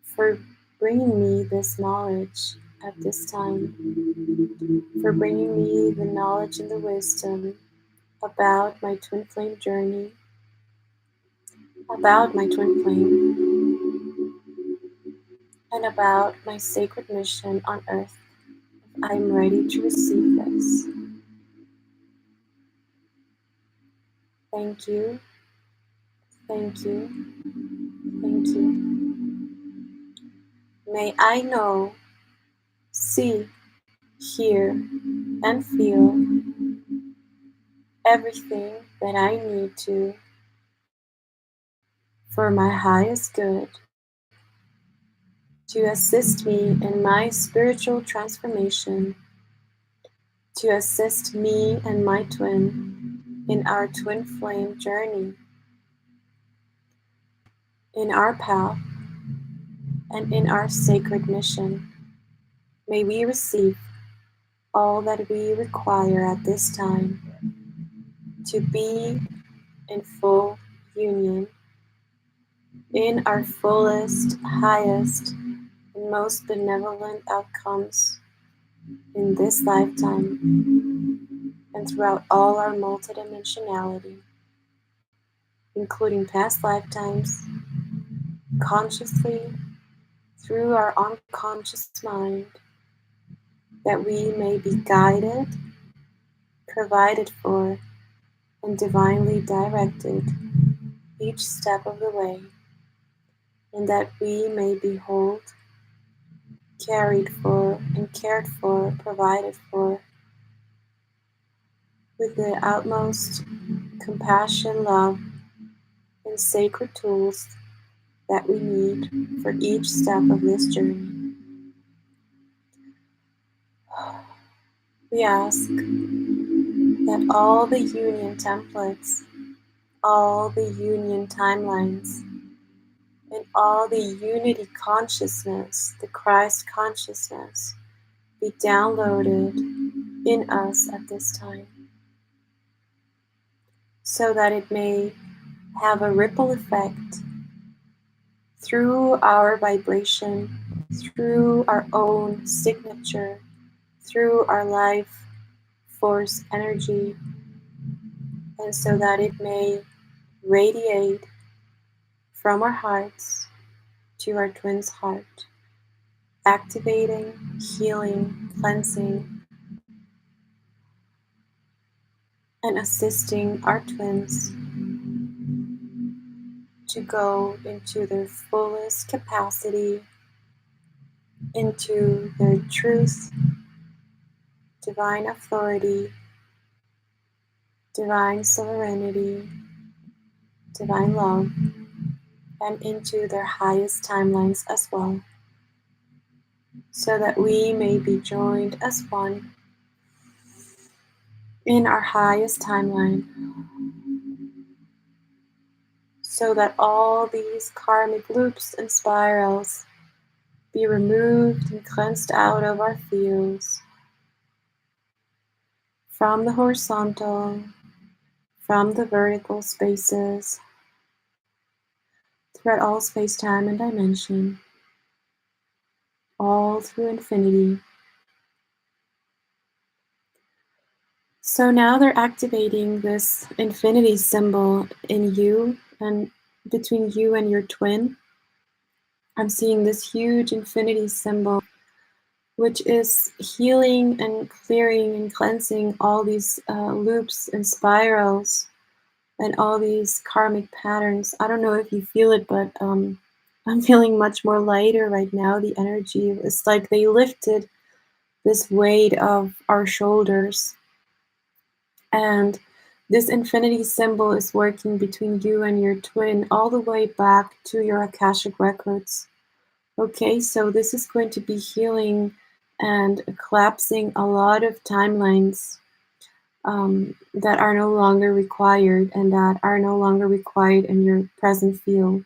for bringing me this knowledge at this time, for bringing me the knowledge and the wisdom about my twin flame journey, about my twin flame, and about my sacred mission on earth. I'm ready to receive this. Thank you, thank you, thank you. May I know, see, hear, and feel everything that I need to for my highest good, to assist me in my spiritual transformation, to assist me and my twin in our twin flame journey, in our path, and in our sacred mission. May we receive all that we require at this time to be in full union, in our fullest, highest, and most benevolent outcomes in this lifetime and throughout all our multidimensionality, including past lifetimes, consciously through our unconscious mind, that we may be guided, provided for, and divinely directed each step of the way, and that we may behold, carried for, and cared for, provided for, with the utmost compassion, love, and sacred tools that we need for each step of this journey. We ask that all the union templates, all the union timelines, and all the unity consciousness, the Christ consciousness, be downloaded in us at this time, so that it may have a ripple effect through our vibration, through our own signature, through our life force energy, and so that it may radiate from our hearts to our twin's heart, activating, healing, cleansing, and assisting our twins to go into their fullest capacity, into their truth, divine authority, divine sovereignty, divine love, and into their highest timelines as well, so that we may be joined as one in our highest timeline, so that all these karmic loops and spirals be removed and cleansed out of our fields, from the horizontal, from the vertical spaces, throughout all space, time, and dimension, all through infinity. So now they're activating this infinity symbol in you and between you and your twin. I'm seeing this huge infinity symbol, which is healing and clearing and cleansing all these loops and spirals and all these karmic patterns. I don't know if you feel it, but I'm feeling much more lighter right now. The energy is like they lifted this weight of our shoulders. And this infinity symbol is working between you and your twin all the way back to your Akashic records. Okay, so this is going to be healing and collapsing a lot of timelines that are no longer required and that are no longer required in your present field.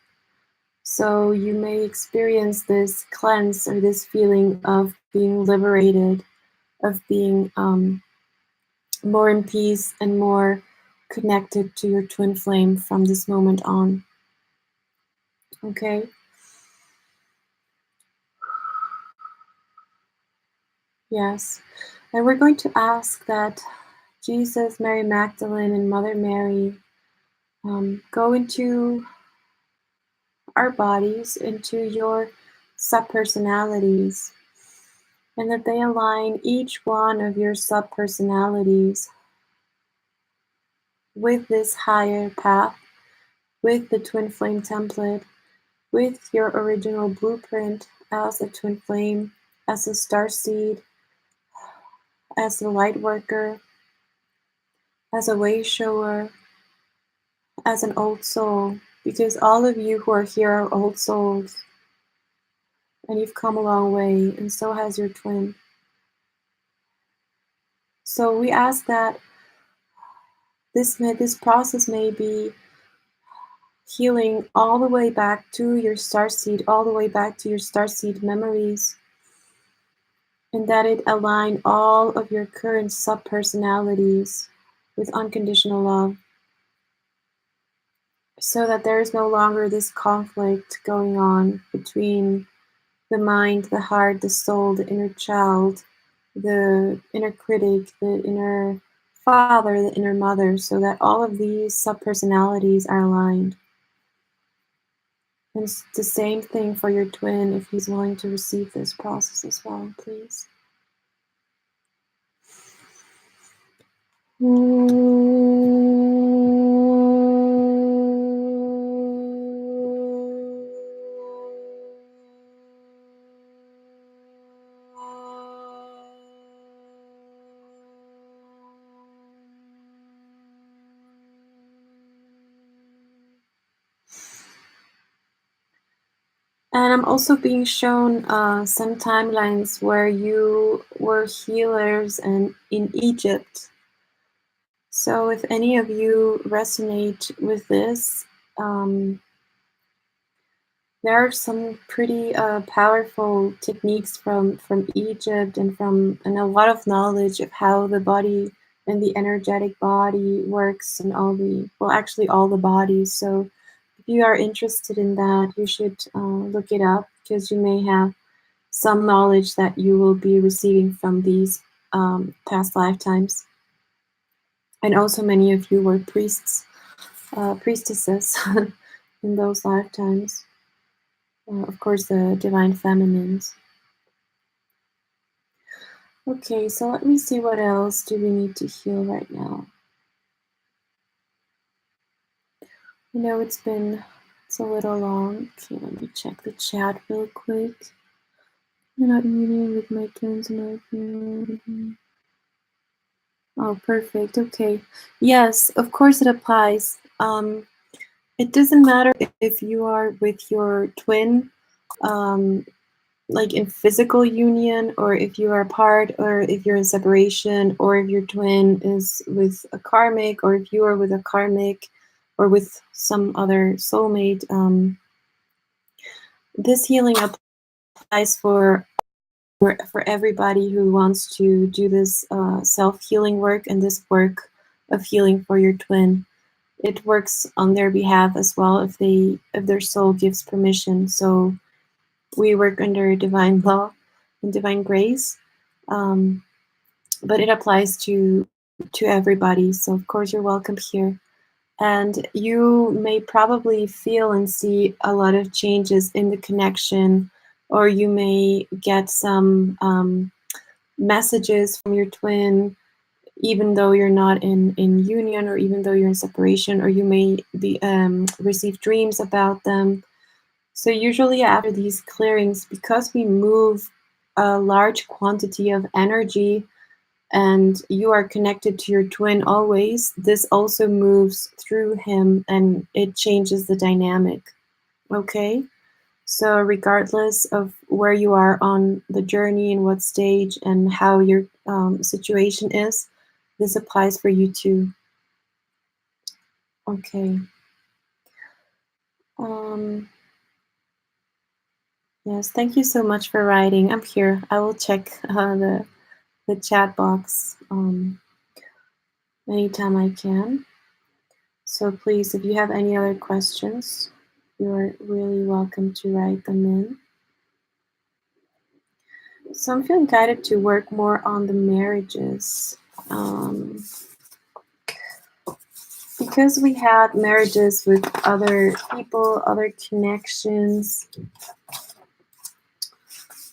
So you may experience this cleanse or this feeling of being liberated, of being more in peace and more connected to your twin flame from this moment on. Okay? Yes. And we're going to ask that Jesus, Mary Magdalene, and Mother Mary go into our bodies, into your subpersonalities, and that they align each one of your subpersonalities with this higher path, with the twin flame template, with your original blueprint as a twin flame, as a starseed, as a light worker, as a way shower, as an old soul, because all of you who are here are old souls, and you've come a long way, and so has your twin. So we ask that this process may be healing all the way back to your starseed, all the way back to your starseed memories, and that it align all of your current sub-personalities with unconditional love, so that there is no longer this conflict going on between the mind, the heart, the soul, the inner child, the inner critic, the inner father, the inner mother, so that all of these sub-personalities are aligned. And it's the same thing for your twin if he's willing to receive this process as well, please. And I'm also being shown some timelines where you were healers and in Egypt. So if any of you resonate with this, there are some pretty powerful techniques from Egypt and a lot of knowledge of how the body and the energetic body works, and all the bodies. So if you are interested in that, you should look it up, because you may have some knowledge that you will be receiving from these past lifetimes. And also many of you were priestesses in those lifetimes. Of course, the divine feminines. Okay, so let me see, what else do we need to heal right now? I know it's a little long. Okay, let me check the chat real quick. You're not meeting with my twins and oh, perfect. Okay. Yes, of course it applies. It doesn't matter if you are with your twin, like in physical union, or if you are apart, or if you're in separation, or if your twin is with a karmic, or if you are with a karmic, or with some other soulmate. This healing applies for everybody who wants to do this self-healing work, and this work of healing for your twin. It works on their behalf as well if their soul gives permission. So we work under divine law and divine grace, but it applies to everybody. So of course you're welcome here, and you may probably feel and see a lot of changes in the connection, or you may get some messages from your twin, even though you're not in union, or even though you're in separation, or you may be receive dreams about them. So usually after these clearings, because we move a large quantity of energy and you are connected to your twin always, this also moves through him and it changes the dynamic. Okay? So regardless of where you are on the journey and what stage and how your situation is, this applies for you too. Okay. Yes, thank you so much for writing. I'm here. I will check the chat box anytime I can. So please, if you have any other questions, you're really welcome to write them in. So I'm feeling guided to work more on the marriages. Because we had marriages with other people, other connections,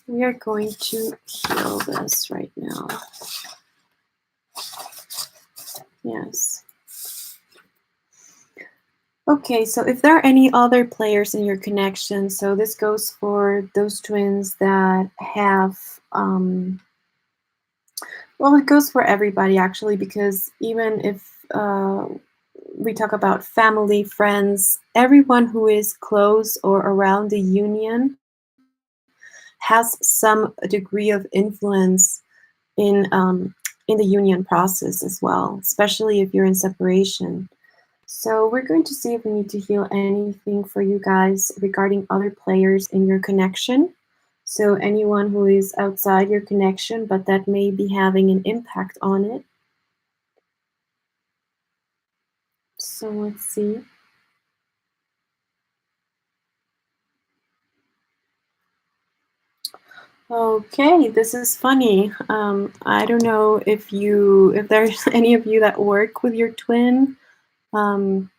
we are going to heal this right now. Yes. Okay, so if there are any other players in your connection, so this goes for those twins that have, well, it goes for everybody actually, because even if we talk about family, friends, everyone who is close or around the union has some degree of influence in the union process as well, especially if you're in separation. So we're going to see if we need to heal anything for you guys regarding other players in your connection. So anyone who is outside your connection, but that may be having an impact on it. So let's see. Okay, this is funny. I don't know if there's any of you that work with your twin, um,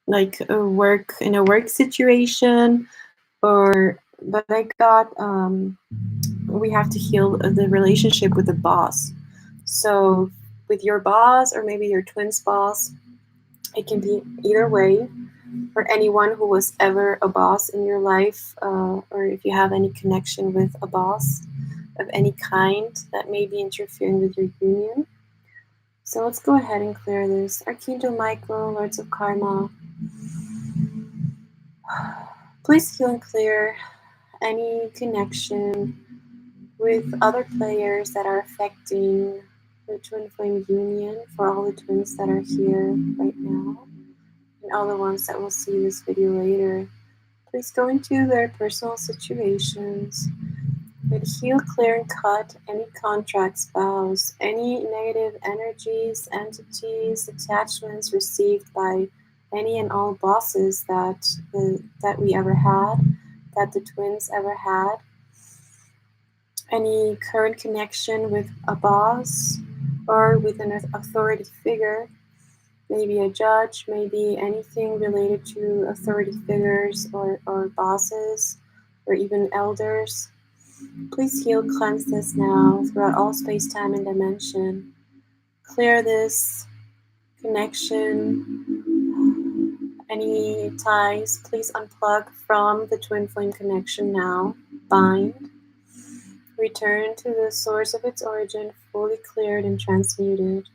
like work in a work situation, but I got we have to heal the relationship with the boss. So with your boss or maybe your twin's boss, it can be either way. For anyone who was ever a boss in your life, or if you have any connection with a boss of any kind that may be interfering with your union. So let's go ahead and clear this. Archangel Michael, Lords of Karma, please heal and clear any connection with other players that are affecting the twin flame union for all the twins that are here right now and all the ones that will see this video later. Please go into their personal situations and heal, clear, and cut any contracts, vows, any negative energies, entities, attachments received by any and all bosses that we ever had, that the twins ever had. Any current connection with a boss or with an authority figure, maybe a judge, maybe anything related to authority figures or bosses or even elders. Please heal, cleanse this now throughout all space, time, and dimension. Clear this connection. Any ties, please unplug from the twin flame connection now. Bind. Return to the source of its origin, fully cleared and transmuted.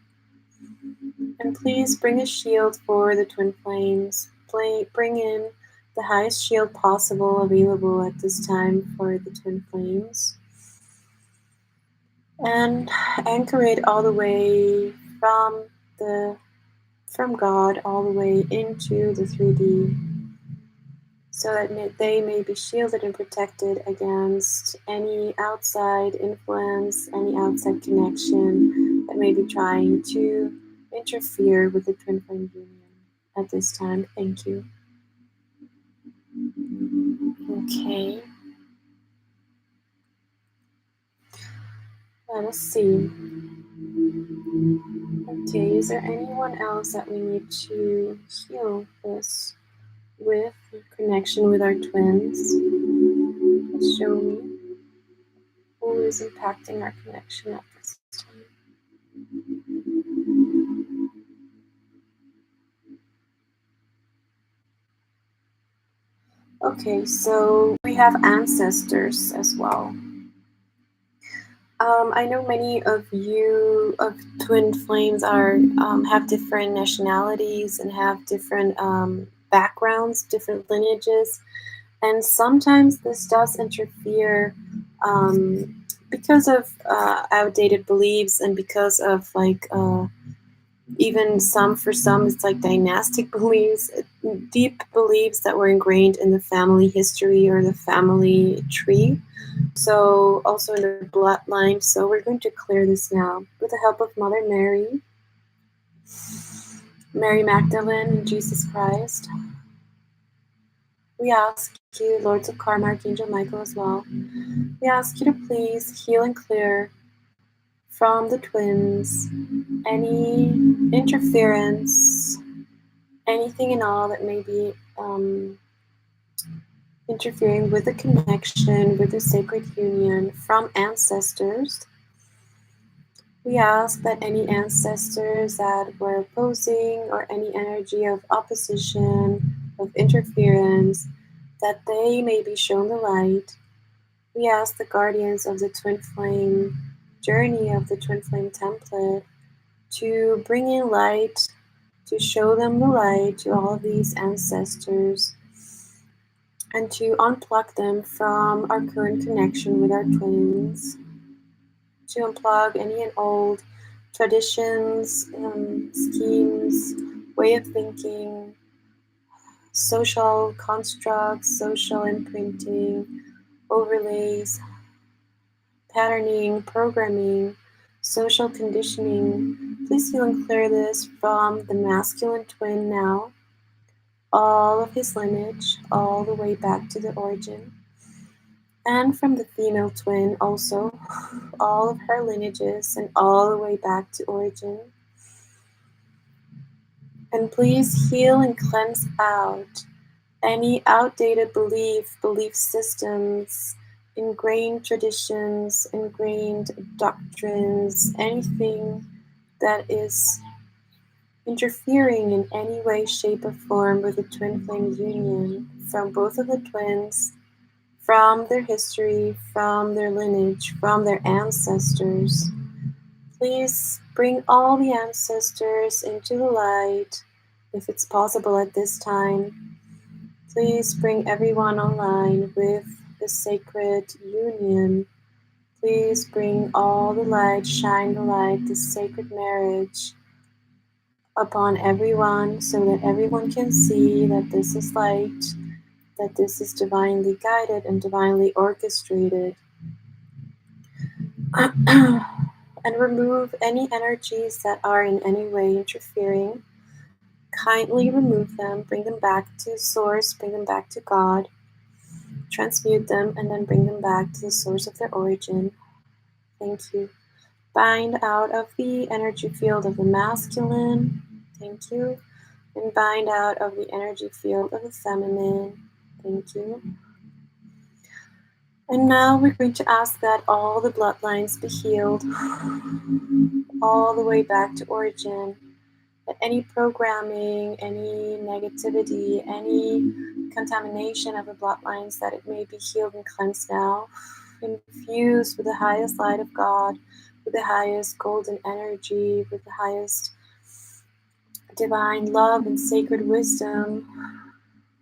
And please bring a shield for the twin flames. Bring in the highest shield possible available at this time for the twin flames. And anchor it all the way from God all the way into the 3D, so that they may be shielded and protected against any outside influence, any outside connection that may be trying to interfere with the twin flame union at this time. Thank you. Okay. Let us see. Okay, is there anyone else that we need to heal this with connection with our twins? Show me who is impacting our connection at this time. Okay, so we have ancestors as well. I know many of you of twin flames are have different nationalities and have different backgrounds, different lineages, and sometimes this does interfere because of outdated beliefs and because of like even for some it's like dynastic beliefs, deep beliefs that were ingrained in the family history or the family tree. So also in the bloodline. So we're going to clear this now with the help of Mother Mary, Mary Magdalene, and Jesus Christ. We ask you, Lords of Karma, Archangel Michael as well. We ask you to please heal and clear from the twins any interference, anything and all that may be interfering with the connection, with the sacred union from ancestors. We ask that any ancestors that were opposing or any energy of opposition, of interference, that they may be shown the light. We ask the guardians of the twin flame journey, of the twin flame template, to bring in light, to show them the light to all of these ancestors, and to unplug them from our current connection with our twins, to unplug any and old traditions, schemes, way of thinking, social constructs, social imprinting, overlays, patterning, programming, social conditioning. Please heal and clear this from the masculine twin now, all of his lineage, all the way back to the origin. And from the female twin also, all of her lineages and all the way back to origin. And please heal and cleanse out any outdated belief systems, ingrained traditions, ingrained doctrines, anything that is interfering in any way, shape, or form with the twin flame union from both of the twins, from their history, from their lineage, from their ancestors. Please bring all the ancestors into the light, if it's possible at this time. Please bring everyone online with the sacred union. Please bring all the light, shine the light, the sacred marriage upon everyone so that everyone can see that this is light, that this is divinely guided and divinely orchestrated. And remove any energies that are in any way interfering. Kindly remove them, bring them back to source, bring them back to God, transmute them, and then bring them back to the source of their origin. Thank you. Bind out of the energy field of the masculine. Thank you. And bind out of the energy field of the feminine. Thank you. And now we're going to ask that all the bloodlines be healed all the way back to origin. That any programming, any negativity, any contamination of the bloodlines, that it may be healed and cleansed now, infused with the highest light of God, with the highest golden energy, with the highest divine love and sacred wisdom,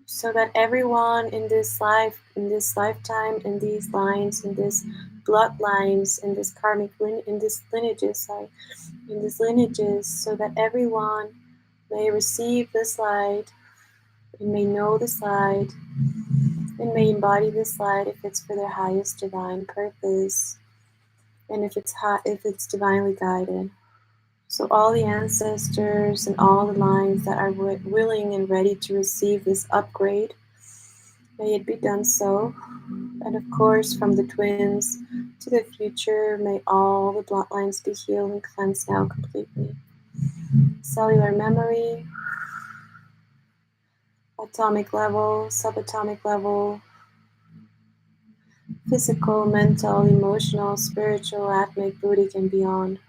so that everyone in this life, in this lifetime, in these lines, in this bloodlines, in this karmic in this lineages, so that everyone may receive this light and may know this light and may embody this light if it's for their highest divine purpose and if it's divinely guided. So all the ancestors and all the lines that are willing and ready to receive this upgrade, may it be done so. And of course, from the twins to the future, may all the bloodlines be healed and cleansed now completely. Cellular memory, atomic level, subatomic level, physical, mental, emotional, spiritual, atmic, Buddhic, and beyond.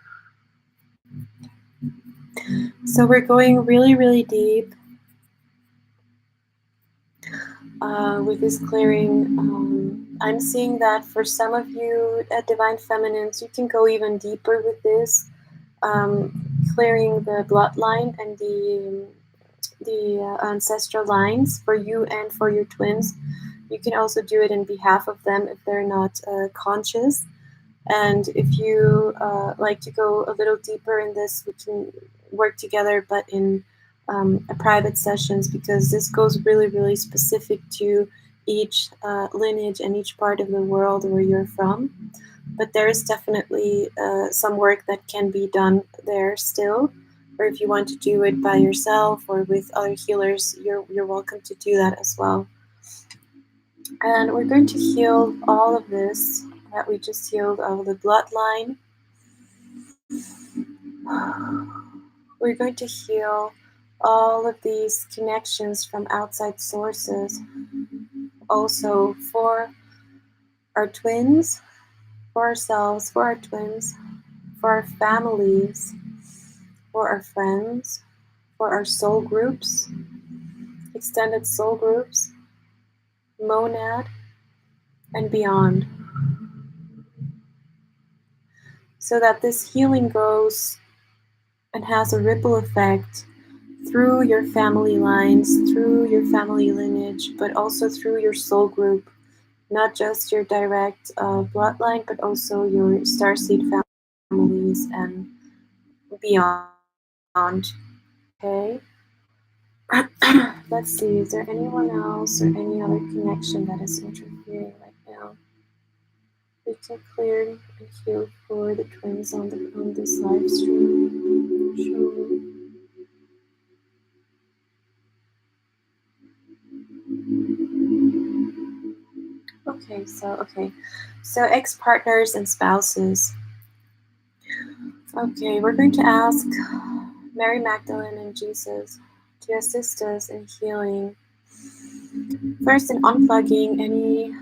So we're going really, really deep with this clearing. I'm seeing that for some of you at Divine Feminines, you can go even deeper with this, clearing the bloodline and the ancestral lines for you and for your twins. You can also do it in behalf of them if they're not conscious. And if you like to go a little deeper in this, we can work together, but in private sessions, because this goes really, really specific to each lineage and each part of the world where you're from. But there is definitely some work that can be done there still. Or if you want to do it by yourself or with other healers, you're welcome to do that as well. And we're going to heal all of this that we just healed of the bloodline. We're going to heal all of these connections from outside sources, also for our twins, for ourselves, for our twins, for our families, for our friends, for our soul groups, extended soul groups, monad, and beyond. So that this healing goes and has a ripple effect through your family lines, through your family lineage, but also through your soul group, not just your direct bloodline, but also your starseed families and beyond. Okay? Let's see, is there anyone else or any other connection that is interfering right now? We can clear and heal for the twins on this live stream. Show me. Okay, so ex-partners and spouses. Okay, we're going to ask Mary Magdalene and Jesus to assist us in healing. First, in unplugging any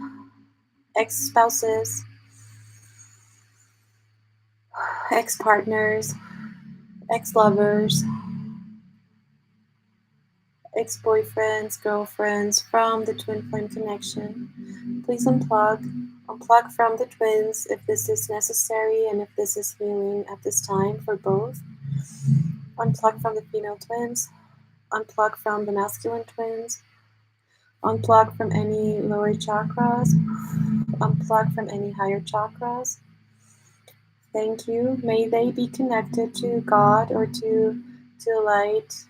ex-spouses, ex-partners, ex-lovers, ex-boyfriends, girlfriends from the twin flame connection. Please unplug from the twins if this is necessary and if this is healing at this time for both. Unplug from the female twins, unplug from the masculine twins, unplug from any lower chakras, unplug from any higher chakras. Thank you. May they be connected to God or to light,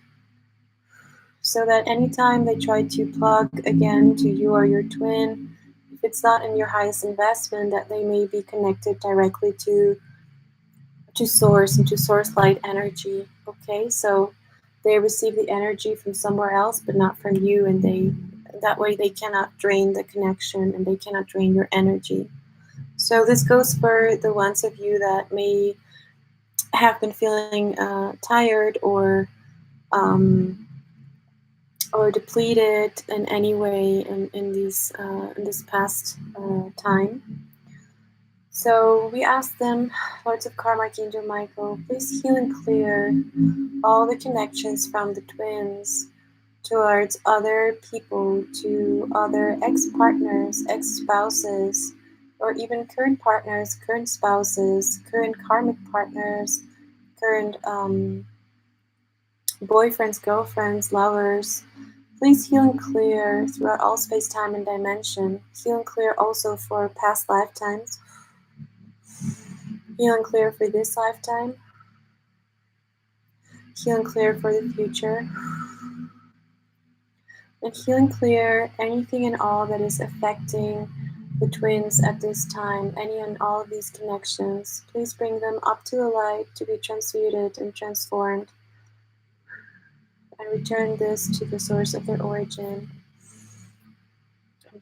so that anytime they try to plug again to you or your twin, if it's not in your highest investment, that they may be connected directly to source and to source light energy. Okay, so they receive the energy from somewhere else, but not from you, and that way they cannot drain the connection and they cannot drain your energy. So this goes for the ones of you that may have been feeling tired or depleted in any way in this past time. So we ask them, Lords of Karma, Archangel Michael, please heal and clear all the connections from the twins towards other people, to other ex-partners, ex-spouses, or even current partners, current spouses, current karmic partners, current boyfriends, girlfriends, lovers. Please heal and clear throughout all space, time, and dimension. Heal and clear also for past lifetimes. Heal and clear for this lifetime. Heal and clear for the future. And heal and clear anything and all that is affecting the twins at this time, any and all of these connections. Please bring them up to the light to be transmuted and transformed. And return this to the source of their origin.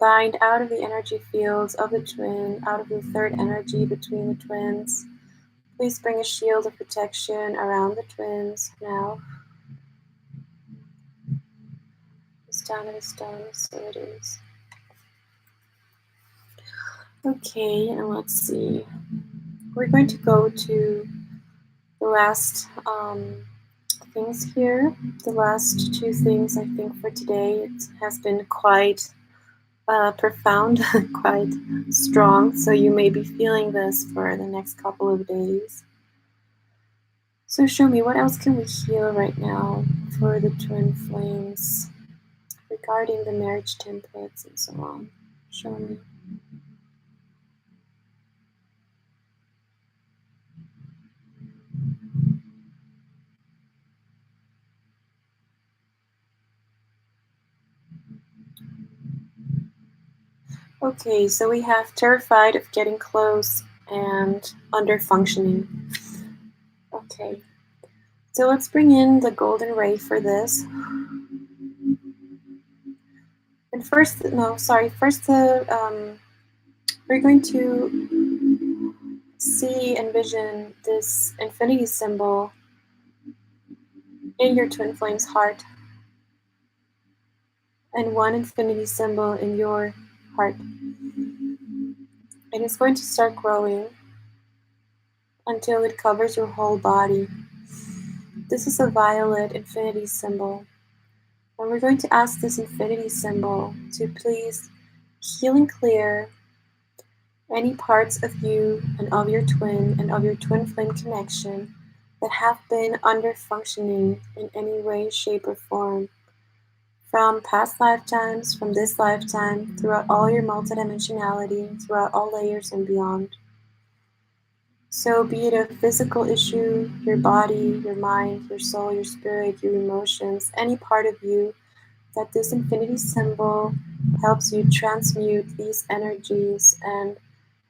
Bind out of the energy fields of the twin, out of the third energy between the twins. Please bring a shield of protection around the twins now. It's done, it is done, so it is. Okay, and let's see. We're going to go to the last things here. The last two things, I think, for today. It has been quite profound, quite strong, so you may be feeling this for the next couple of days. So show me, what else can we heal right now for the twin flames regarding the marriage templates and so on? Show me. Okay, so we have terrified of getting close and under functioning. Okay, so let's bring in the golden ray for this. And first, we're going to envision this infinity symbol in your twin flame's heart, and one infinity symbol in your heart. And it's going to start growing until it covers your whole body. This is a violet infinity symbol. And we're going to ask this infinity symbol to please heal and clear any parts of you and of your twin flame connection that have been under-functioning in any way, shape, or form, from past lifetimes, from this lifetime, throughout all your multidimensionality, throughout all layers and beyond. So be it a physical issue, your body, your mind, your soul, your spirit, your emotions, any part of you, that this infinity symbol helps you transmute these energies and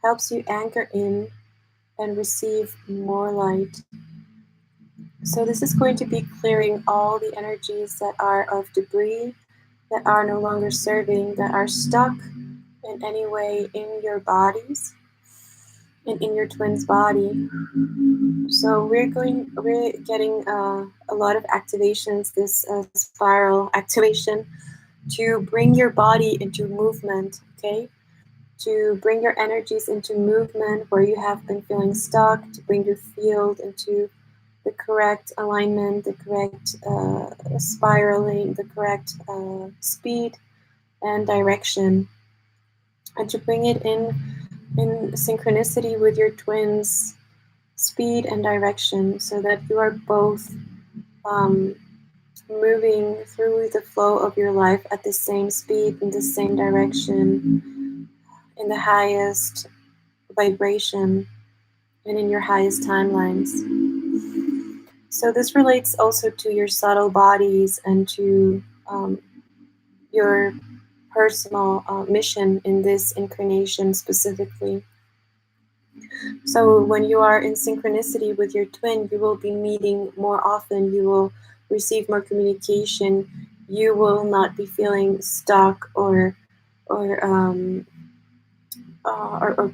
helps you anchor in and receive more light. So this is going to be clearing all the energies that are of debris, that are no longer serving, that are stuck in any way in your bodies and in your twin's body. So we're getting a lot of activations, this spiral activation, to bring your body into movement, okay? To bring your energies into movement where you have been feeling stuck, to bring your field into the correct alignment, the correct spiraling, the correct speed and direction, and to bring it in synchronicity with your twins' speed and direction, so that you are both moving through the flow of your life at the same speed, in the same direction, in the highest vibration, and in your highest timelines. So this relates also to your subtle bodies and to your personal mission in this incarnation specifically. So when you are in synchronicity with your twin, you will be meeting more often, you will receive more communication, you will not be feeling stuck or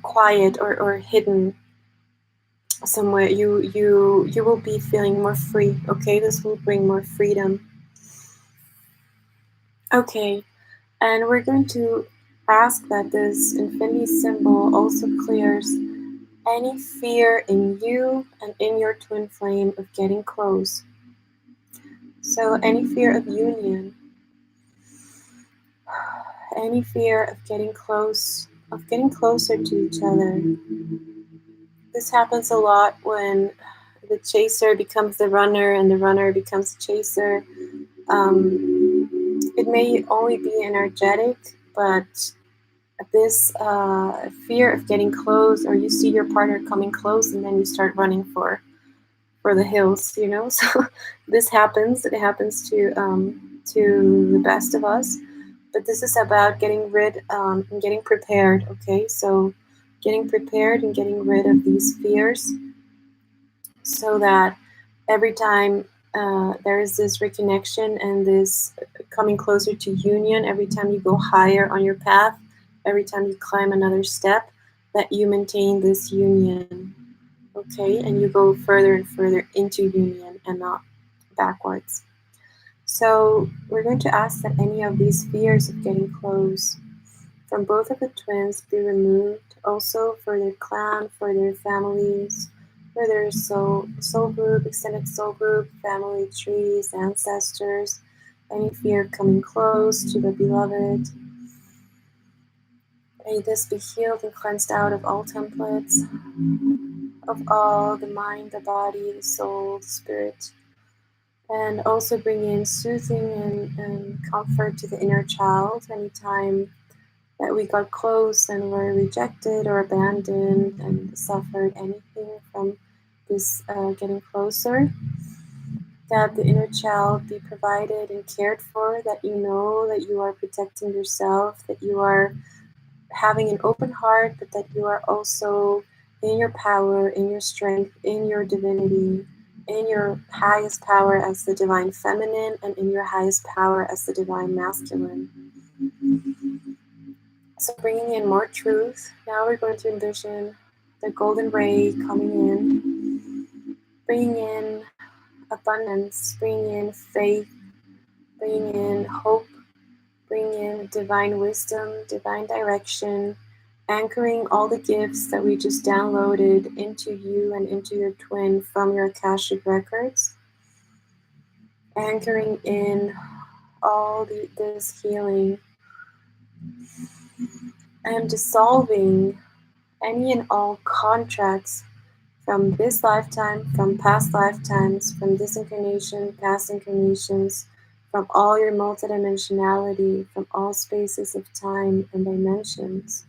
quiet or hidden somewhere. You will be feeling more free, okay? This will bring more freedom. Okay, and we're going to ask that this infinity symbol also clears any fear in you and in your twin flame of getting close. So any fear of union, any fear of getting close, of getting closer to each other. This happens a lot when the chaser becomes the runner and the runner becomes the chaser. It may only be energetic, but this fear of getting close, or you see your partner coming close and then you start running for the hills, you know. So this happens. It happens to the best of us. But this is about getting rid and getting prepared. Okay, so getting prepared and getting rid of these fears, so that every time there is this reconnection and this coming closer to union, every time you go higher on your path, every time you climb another step, that you maintain this union, okay? And you go further and further into union and not backwards. So we're going to ask that any of these fears of getting close from both of the twins be removed, also for their clan, for their families, for their soul group, extended soul group, family trees, ancestors, any fear of coming close to the beloved. May this be healed and cleansed out of all templates, of all the mind, the body, the soul, the spirit, and also bring in soothing and comfort to the inner child anytime that we got close and were rejected or abandoned and suffered anything from this getting closer, that the inner child be provided and cared for, that you know that you are protecting yourself, that you are having an open heart, but that you are also in your power, in your strength, in your divinity, in your highest power as the divine feminine, and in your highest power as the divine masculine. So bringing in more truth. Now we're going to envision the golden ray coming in, bringing in abundance, bringing in faith, bringing in hope, bringing in divine wisdom, divine direction, anchoring all the gifts that we just downloaded into you and into your twin from your Akashic records, anchoring in all this healing, and dissolving any and all contracts from this lifetime, from past lifetimes, from this incarnation, past incarnations, from all your multidimensionality, from all spaces of time and dimensions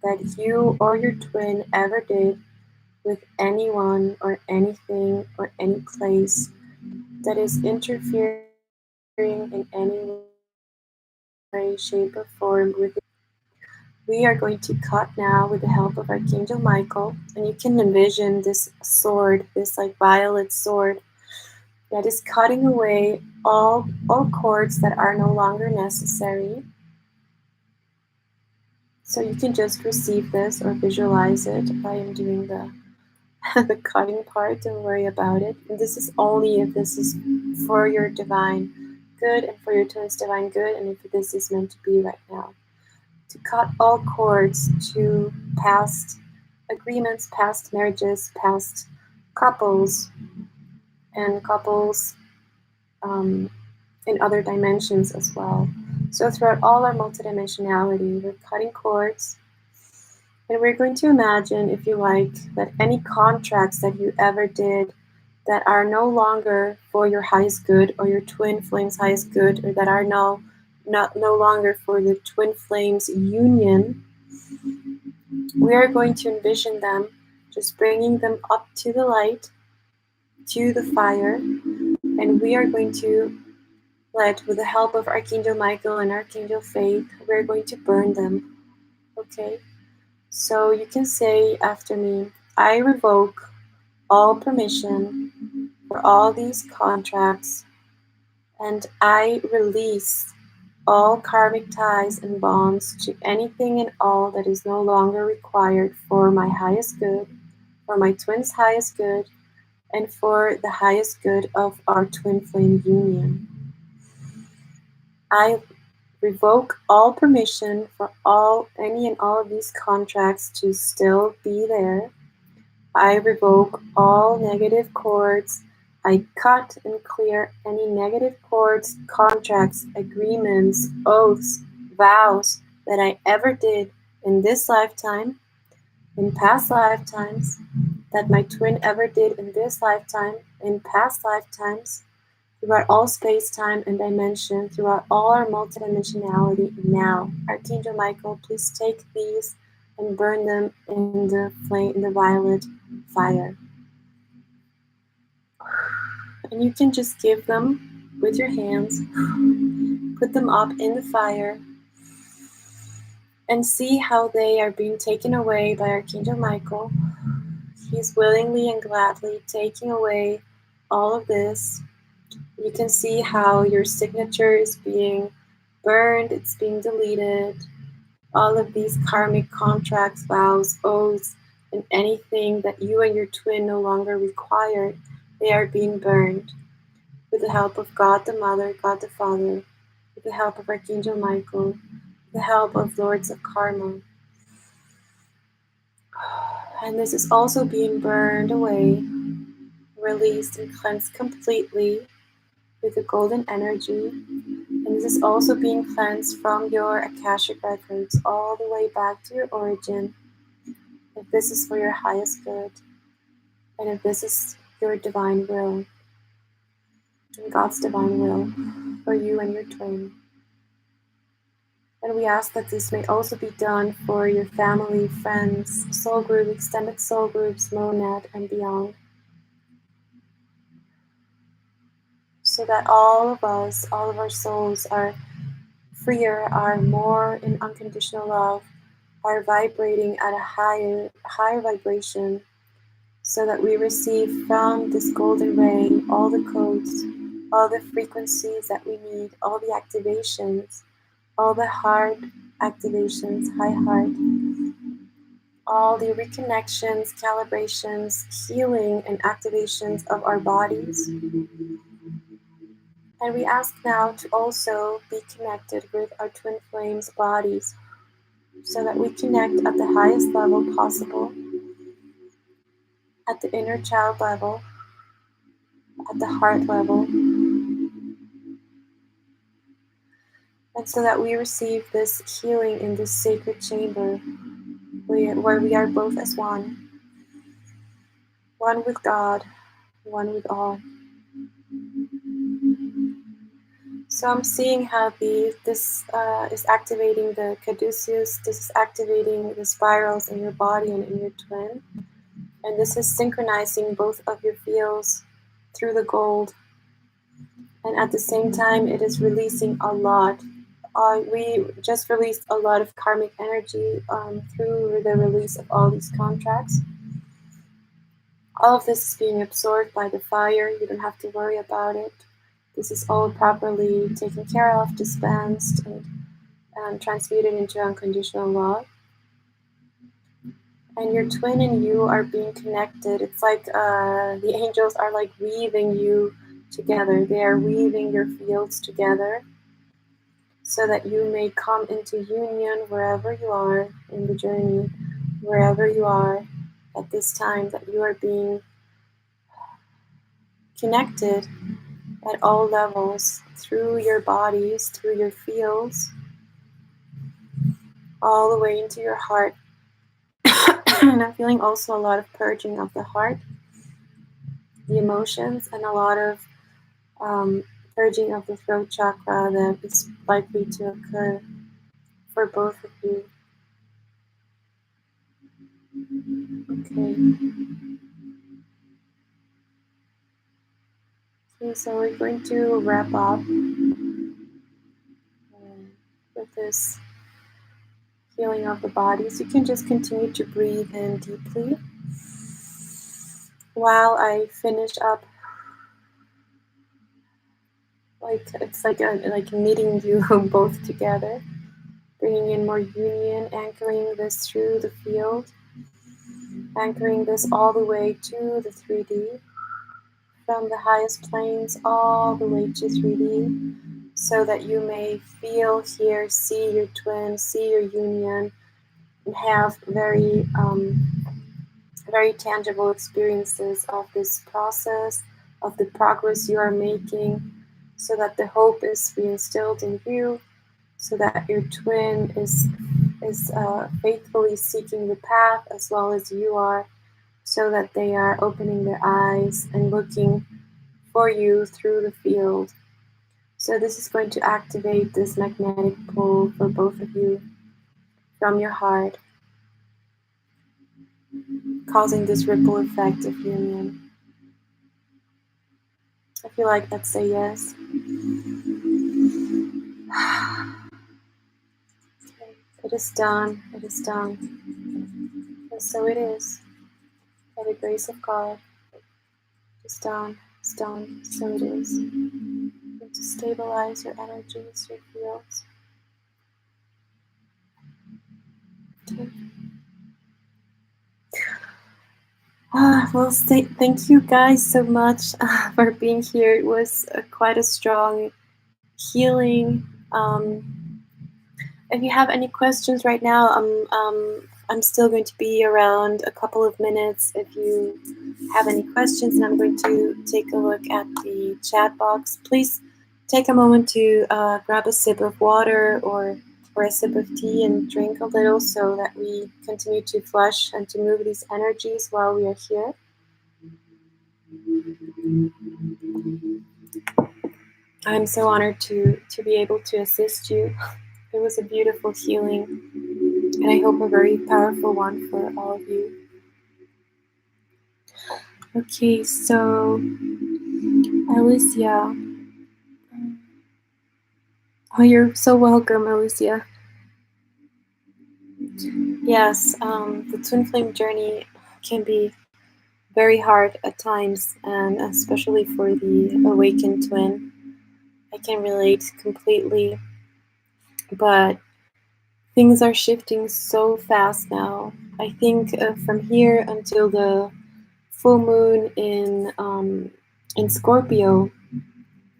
that you or your twin ever did with anyone or anything or any place that is interfering in any way, shape, or form with your twin. We are going to cut now with the help of Archangel Michael, and you can envision this sword, this like violet sword that is cutting away all cords that are no longer necessary. So you can just receive this or visualize it. I am doing the the cutting part, don't worry about it. And this is only if this is for your divine good and for your twin's divine good, and if this is meant to be right now. To cut all cords to past agreements, past marriages, past couples, and couples in other dimensions as well. So throughout all our multidimensionality, we're cutting cords. And we're going to imagine, if you like, that any contracts that you ever did that are no longer for your highest good or your twin flame's highest good, or that are no longer for the twin flames union, we are going to envision them just bringing them up to the light, to the fire, and we are going to let, with the help of Archangel Michael and Archangel Faith, we're going to burn them. Okay? So you can say after me, I revoke all permission for all these contracts, and I release all karmic ties and bonds to anything and all that is no longer required for my highest good, for my twin's highest good, and for the highest good of our twin flame union. I revoke all permission for any and all of these contracts to still be there. I revoke all negative cords. I cut and clear any negative cords, contracts, agreements, oaths, vows that I ever did in this lifetime, in past lifetimes, that my twin ever did in this lifetime, in past lifetimes, throughout all space, time, and dimension, throughout all our multidimensionality now. Archangel Michael, please take these and burn them in the flame, in the violet fire. And you can just give them with your hands, put them up in the fire, and see how they are being taken away by Archangel Michael. He's willingly and gladly taking away all of this. You can see how your signature is being burned, it's being deleted. All of these karmic contracts, vows, oaths, and anything that you and your twin no longer require, they are being burned. With the help of God the Mother, God the Father, with the help of Archangel Michael, with the help of Lords of Karma. And this is also being burned away, released and cleansed completely with the golden energy. And this is also being cleansed from your Akashic records all the way back to your origin. If this is for your highest good, and if this is your divine will, and God's divine will for you and your twin. And we ask that this may also be done for your family, friends, soul group, extended soul groups, monad, and beyond. So that all of us, all of our souls are freer, are more in unconditional love, are vibrating at a higher vibration, so that we receive from this golden ray all the codes, all the frequencies that we need, all the activations, all the heart activations, high heart, all the reconnections, calibrations, healing, and activations of our bodies. And we ask now to also be connected with our twin flames bodies, so that we connect at the highest level possible, at the inner child level, at the heart level, and so that we receive this healing in this sacred chamber where we are both as one one with God, one with all. So I'm seeing how this is activating the caduceus, this is activating the spirals in your body and in your twin. And this is synchronizing both of your fields through the gold. And at the same time, it is releasing a lot. We just released a lot of karmic energy through the release of all these contracts. All of this is being absorbed by the fire. You don't have to worry about it. This is all properly taken care of, dispensed, and transmuted into unconditional love. And your twin and you are being connected. It's like the angels are like weaving you together. They are weaving your fields together so that you may come into union wherever you are in the journey, wherever you are at this time, that you are being connected at all levels, through your bodies, through your fields, all the way into your heart. And I'm feeling also a lot of purging of the heart, the emotions, and a lot of purging of the throat chakra that is likely to occur for both of you. Okay, so we're going to wrap up with this healing of the bodies. You can just continue to breathe in deeply while I finish up. Like it's like knitting you both together, bringing in more union, anchoring this through the field, anchoring this all the way to the 3D, from the highest planes all the way to 3D, so that you may feel, hear, see your twin, see your union, and have very tangible experiences of this process, of the progress you are making, so that the hope is reinstilled in you, so that your twin is faithfully seeking the path as well as you are, so that they are opening their eyes and looking for you through the field. So this is going to activate this magnetic pull for both of you from your heart, causing this ripple effect of union. I feel like that's a yes. It is done. It is done. And so it is. By the grace of God, it's done. It's done. So it is. And to stabilize your energies, your fields. Okay. Well, thank you guys so much for being here. It was quite a strong healing. If you have any questions right now, I'm still going to be around a couple of minutes if you have any questions, and I'm going to take a look at the chat box. Please take a moment to grab a sip of water or a sip of tea and drink a little so that we continue to flush and to move these energies while we are here. I'm so honored to be able to assist you. It was a beautiful healing, and I hope a very powerful one for all of you. Okay, so Alicia. Oh, you're so welcome, Alicia. Yes, the twin flame journey can be very hard at times, and especially for the awakened twin. I can relate completely, but things are shifting so fast now. I think from here until the full moon in Scorpio,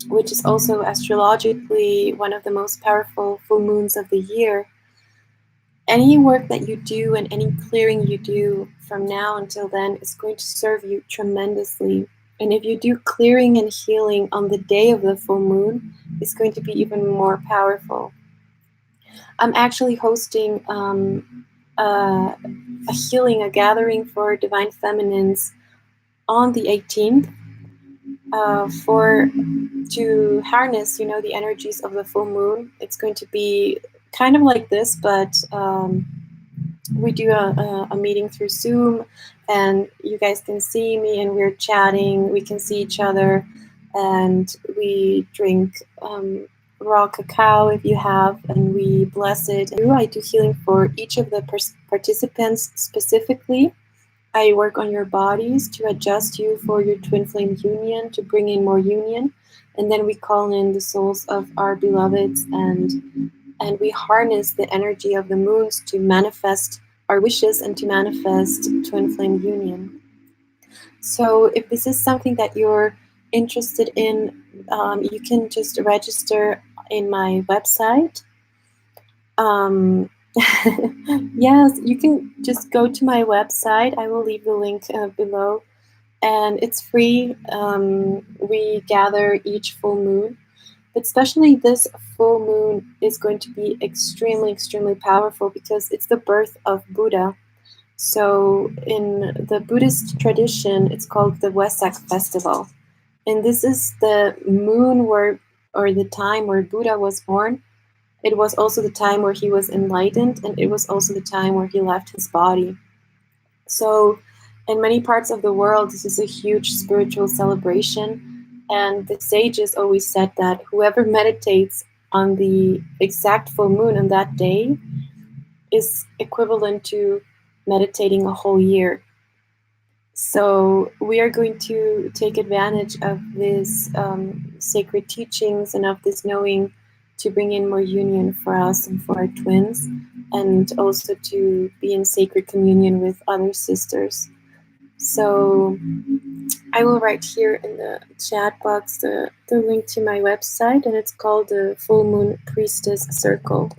which is also astrologically one of the most powerful full moons of the year, any work that you do and any clearing you do from now until then is going to serve you tremendously. And if you do clearing and healing on the day of the full moon, it's going to be even more powerful. I'm actually hosting a gathering for divine feminines on the 18th to harness, the energies of the full moon. It's going to be kind of like this, but we do a meeting through Zoom, and you guys can see me, and we're chatting. We can see each other, and we drink raw cacao if you have, and we bless it. I do healing for each of the participants specifically. I work on your bodies to adjust you for your twin flame union, to bring in more union. And then we call in the souls of our beloveds, and we harness the energy of the moons to manifest our wishes and to manifest twin flame union. So if this is something that you're interested in, you can just register in my website. Yes, you can just go to my website. I will leave the link below, and it's free. We gather each full moon, but especially this full moon is going to be extremely, extremely powerful because it's the birth of Buddha. So in the Buddhist tradition, it's called the Wesak festival, and this is the moon or the time where Buddha was born. It was also the time where he was enlightened, and it was also the time where he left his body. So in many parts of the world, this is a huge spiritual celebration. And the sages always said that whoever meditates on the exact full moon on that day is equivalent to meditating a whole year. So we are going to take advantage of these sacred teachings and of this knowing to bring in more union for us and for our twins, and also to be in sacred communion with other sisters. So I will write here in the chat box the link to my website, and it's called the Full Moon Priestess Circle.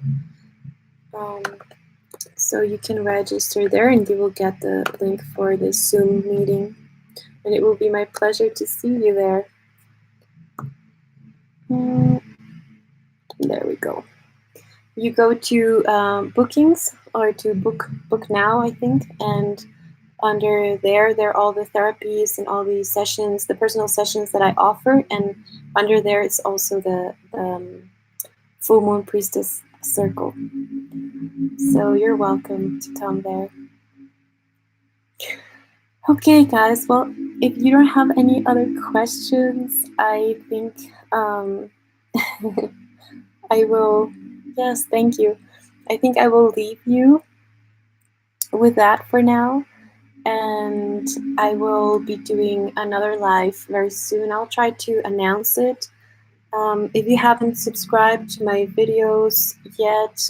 So you can register there, and you will get the link for the Zoom meeting. And it will be my pleasure to see you there. There we go. You go to bookings or to book now, I think, and under there are all the therapies and all the sessions, the personal sessions that I offer, and under there it's also the Full Moon Priestess Circle. So you're welcome to come there. Okay, guys. Well, if you don't have any other questions, I think I will. Yes, thank you. I think I will leave you with that for now, and I will be doing another live very soon. I'll try to announce it. If you haven't subscribed to my videos yet,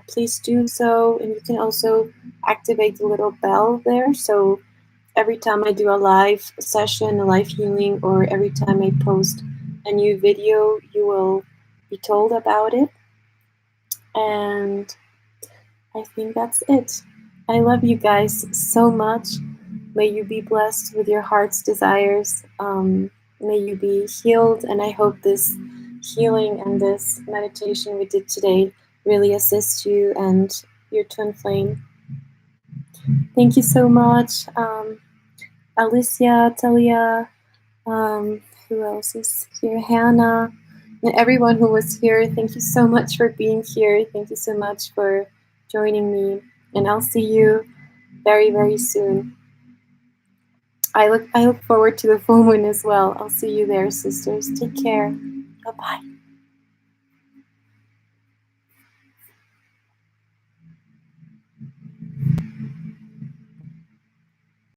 please do so, and you can also activate the little bell there, so every time I do a live session, a live healing, or every time I post a new video, you will be told about it. And I think that's it. I love you guys so much. May you be blessed with your heart's desires. May you be healed, and I hope this healing and this meditation we did today really assists you and your twin flame. Thank you so much. Alicia, Talia, who else is here? Hannah, and everyone who was here. Thank you so much for being here. Thank you so much for joining me, and I'll see you very, very soon. I look forward to the full moon as well. I'll see you there, sisters. Take care. Bye-bye.